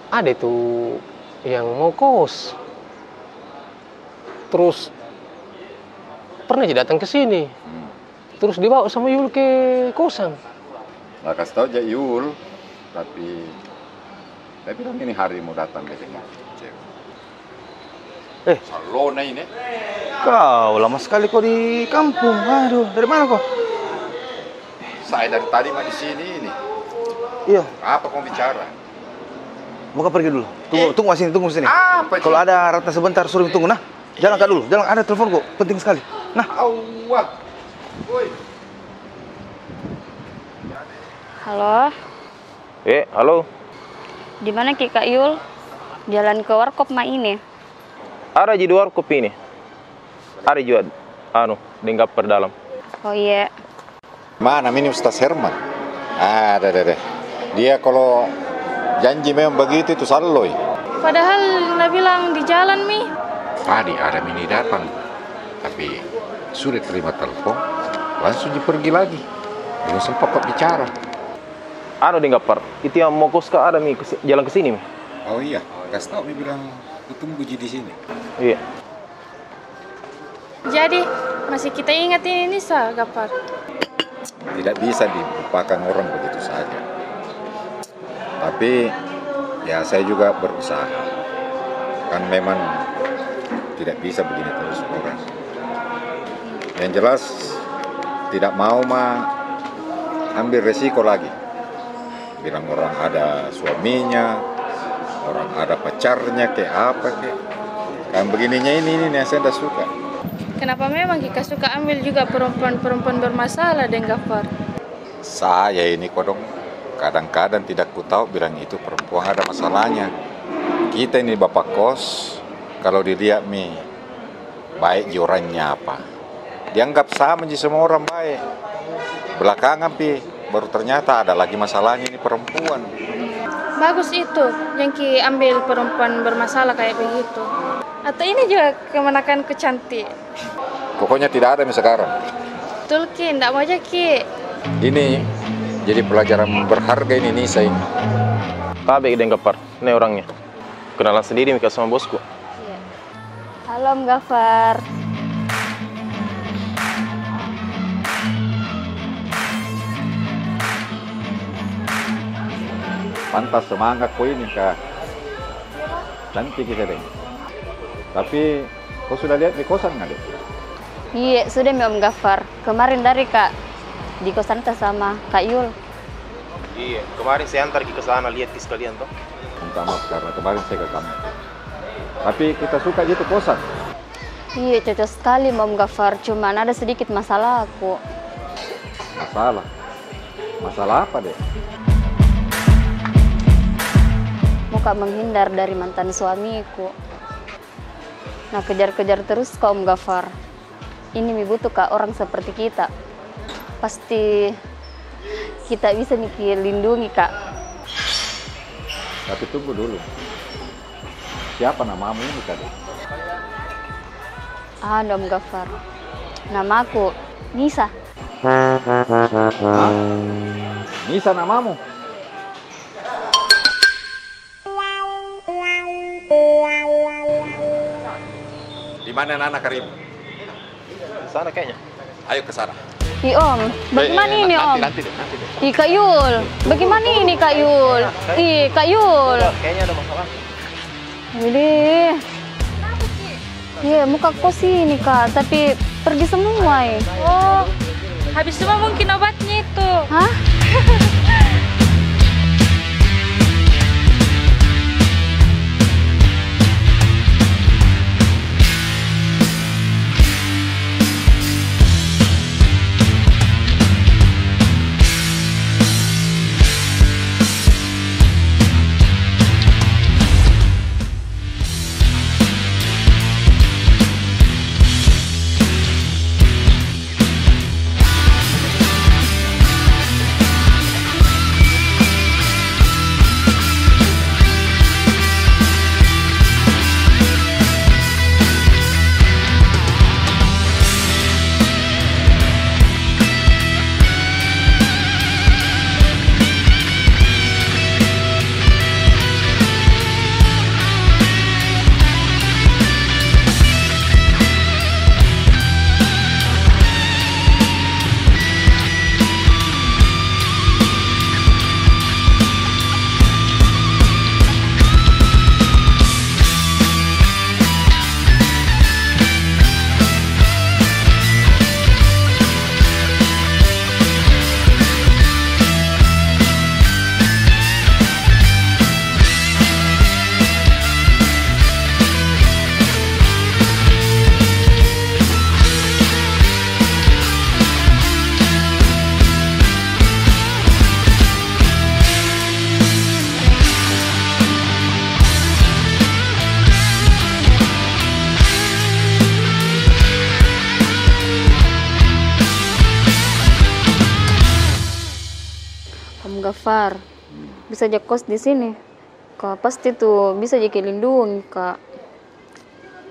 Ada itu yang mau kos. Terus pernah aja datang ke sini. Terus dibawa sama Yul ke kosan. Nggak kasih tahu aja Yul, tapi saya bilang ini hari mau datang ke sini. Salona ini. Kau lama sekali kau di kampung. Aduh, dari mana kau? Saya dari tadi mah di sini ini. Iya. Apa kau bicara? Mau pergi dulu. Tunggu sini. Apa? Kalau ada Ratna sebentar suruh tunggu. Nah, jalan kak dulu. Jalan, ada telepon kok. Penting sekali. Nah. Awah. Woi. Halo. Halo. Di mana Ki Kak Yul? Jalan ke warkop mah ini. Ada di warkop ini. Ada juga Denggapar dalam. Oh iya. Mana ini Ustaz Herman? Ada. Dia kalau janji memang begitu itu saloy. Padahal Nggak bilang di jalan Mi. Tadi ada Mini datang, tapi sudah terima telepon, langsung pergi lagi. Belum sempat bicara. Denggapar, itu yang mau kos ada Mi jalan ke sini Mi. Oh iya, kasih tahu Mi bilang kutunggu di sini. Iya. Jadi masih kita ingat ini Nisa, Gafar? Tidak bisa dilupakan orang begitu saja. Tapi ya saya juga berusaha. Kan memang tidak bisa begini terus orang. Yang jelas tidak mau ambil resiko lagi. Bilang orang ada suaminya, orang ada pacarnya, kayak apa kayak. Kan begininya ini yang saya tidak suka. Kenapa memang Kika suka ambil juga perempuan-perempuan bermasalah dengan Gafar? Saya ini kodong kadang-kadang tidak ku tahu bilang itu perempuan ada masalahnya. Kita ini bapak kos, kalau dilihat baik jorannya apa. Dianggap sama aja semua orang baik. Belakangan baru ternyata ada lagi masalahnya ini perempuan. Bagus itu, yang Ki ambil perempuan bermasalah kayak begitu. Atau ini juga kemenakanku cantik? Pokoknya tidak ada sekarang. Betul Ki, enggak mau aja Ki. Ini jadi pelajaran berharga ini Nisa ini. Kabe dengan Gafar, ini orangnya. Kenalan sendiri Mika sama bosku. Iya. Halo Om Gafar. Pantas semangat kau ini Kak. Cantik kita deh. Tapi kau sudah lihat di kosan nggak deh? Iya, sudah Om Gafar. Kemarin dari Kak di kosan sama Kak Yul. Iya, kemarin saya antar ke sana lihat di sekalian toh. Minta maaf karena kemarin saya ke kamu. Tapi kita suka gitu kosan. Iya, cocok sekali Om Gafar. Cuman ada sedikit masalah aku. Masalah? Masalah apa deh? Mau Kak menghindar dari mantan suamiku. Nah, kejar-kejar terus Kak Om Gafar. Ini butuh Kak orang seperti kita. Pasti kita bisa lindungi Kak. Tapi tunggu dulu. Siapa namamu ini Kak? Om Gafar. Namaku Nisa. Hah? Nisa namamu? Di mana anak Karim? Di sana kayaknya. Ayo ke sana. Om, bagaimana ini Om? Nanti deh. Kak Yul, bagaimana ini Kak Yul? Kak Yul. Kayaknya ada masalah. Widih. Iya, muka kos ini Kak, tapi pergi semua ya. Oh, habis semua mungkin obatnya itu. Hah? Gafar, bisa aja kos di sini. Kak pasti tuh bisa jadi lindungi Kak.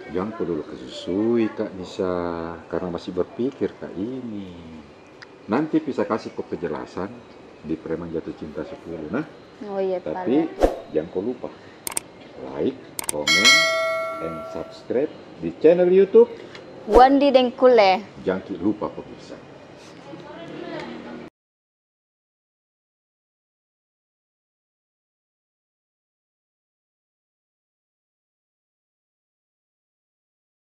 Jangan dulu kesusui Kak Nisa, karena masih berpikir Kak ini. Nanti bisa kasih kok penjelasan di Preman Jatuh Cinta 10 nah. Oh iya, tapi jangan kau lupa like, komen, and subscribe di channel YouTube Wandi Dengkule. Jangan lupa pemirsa.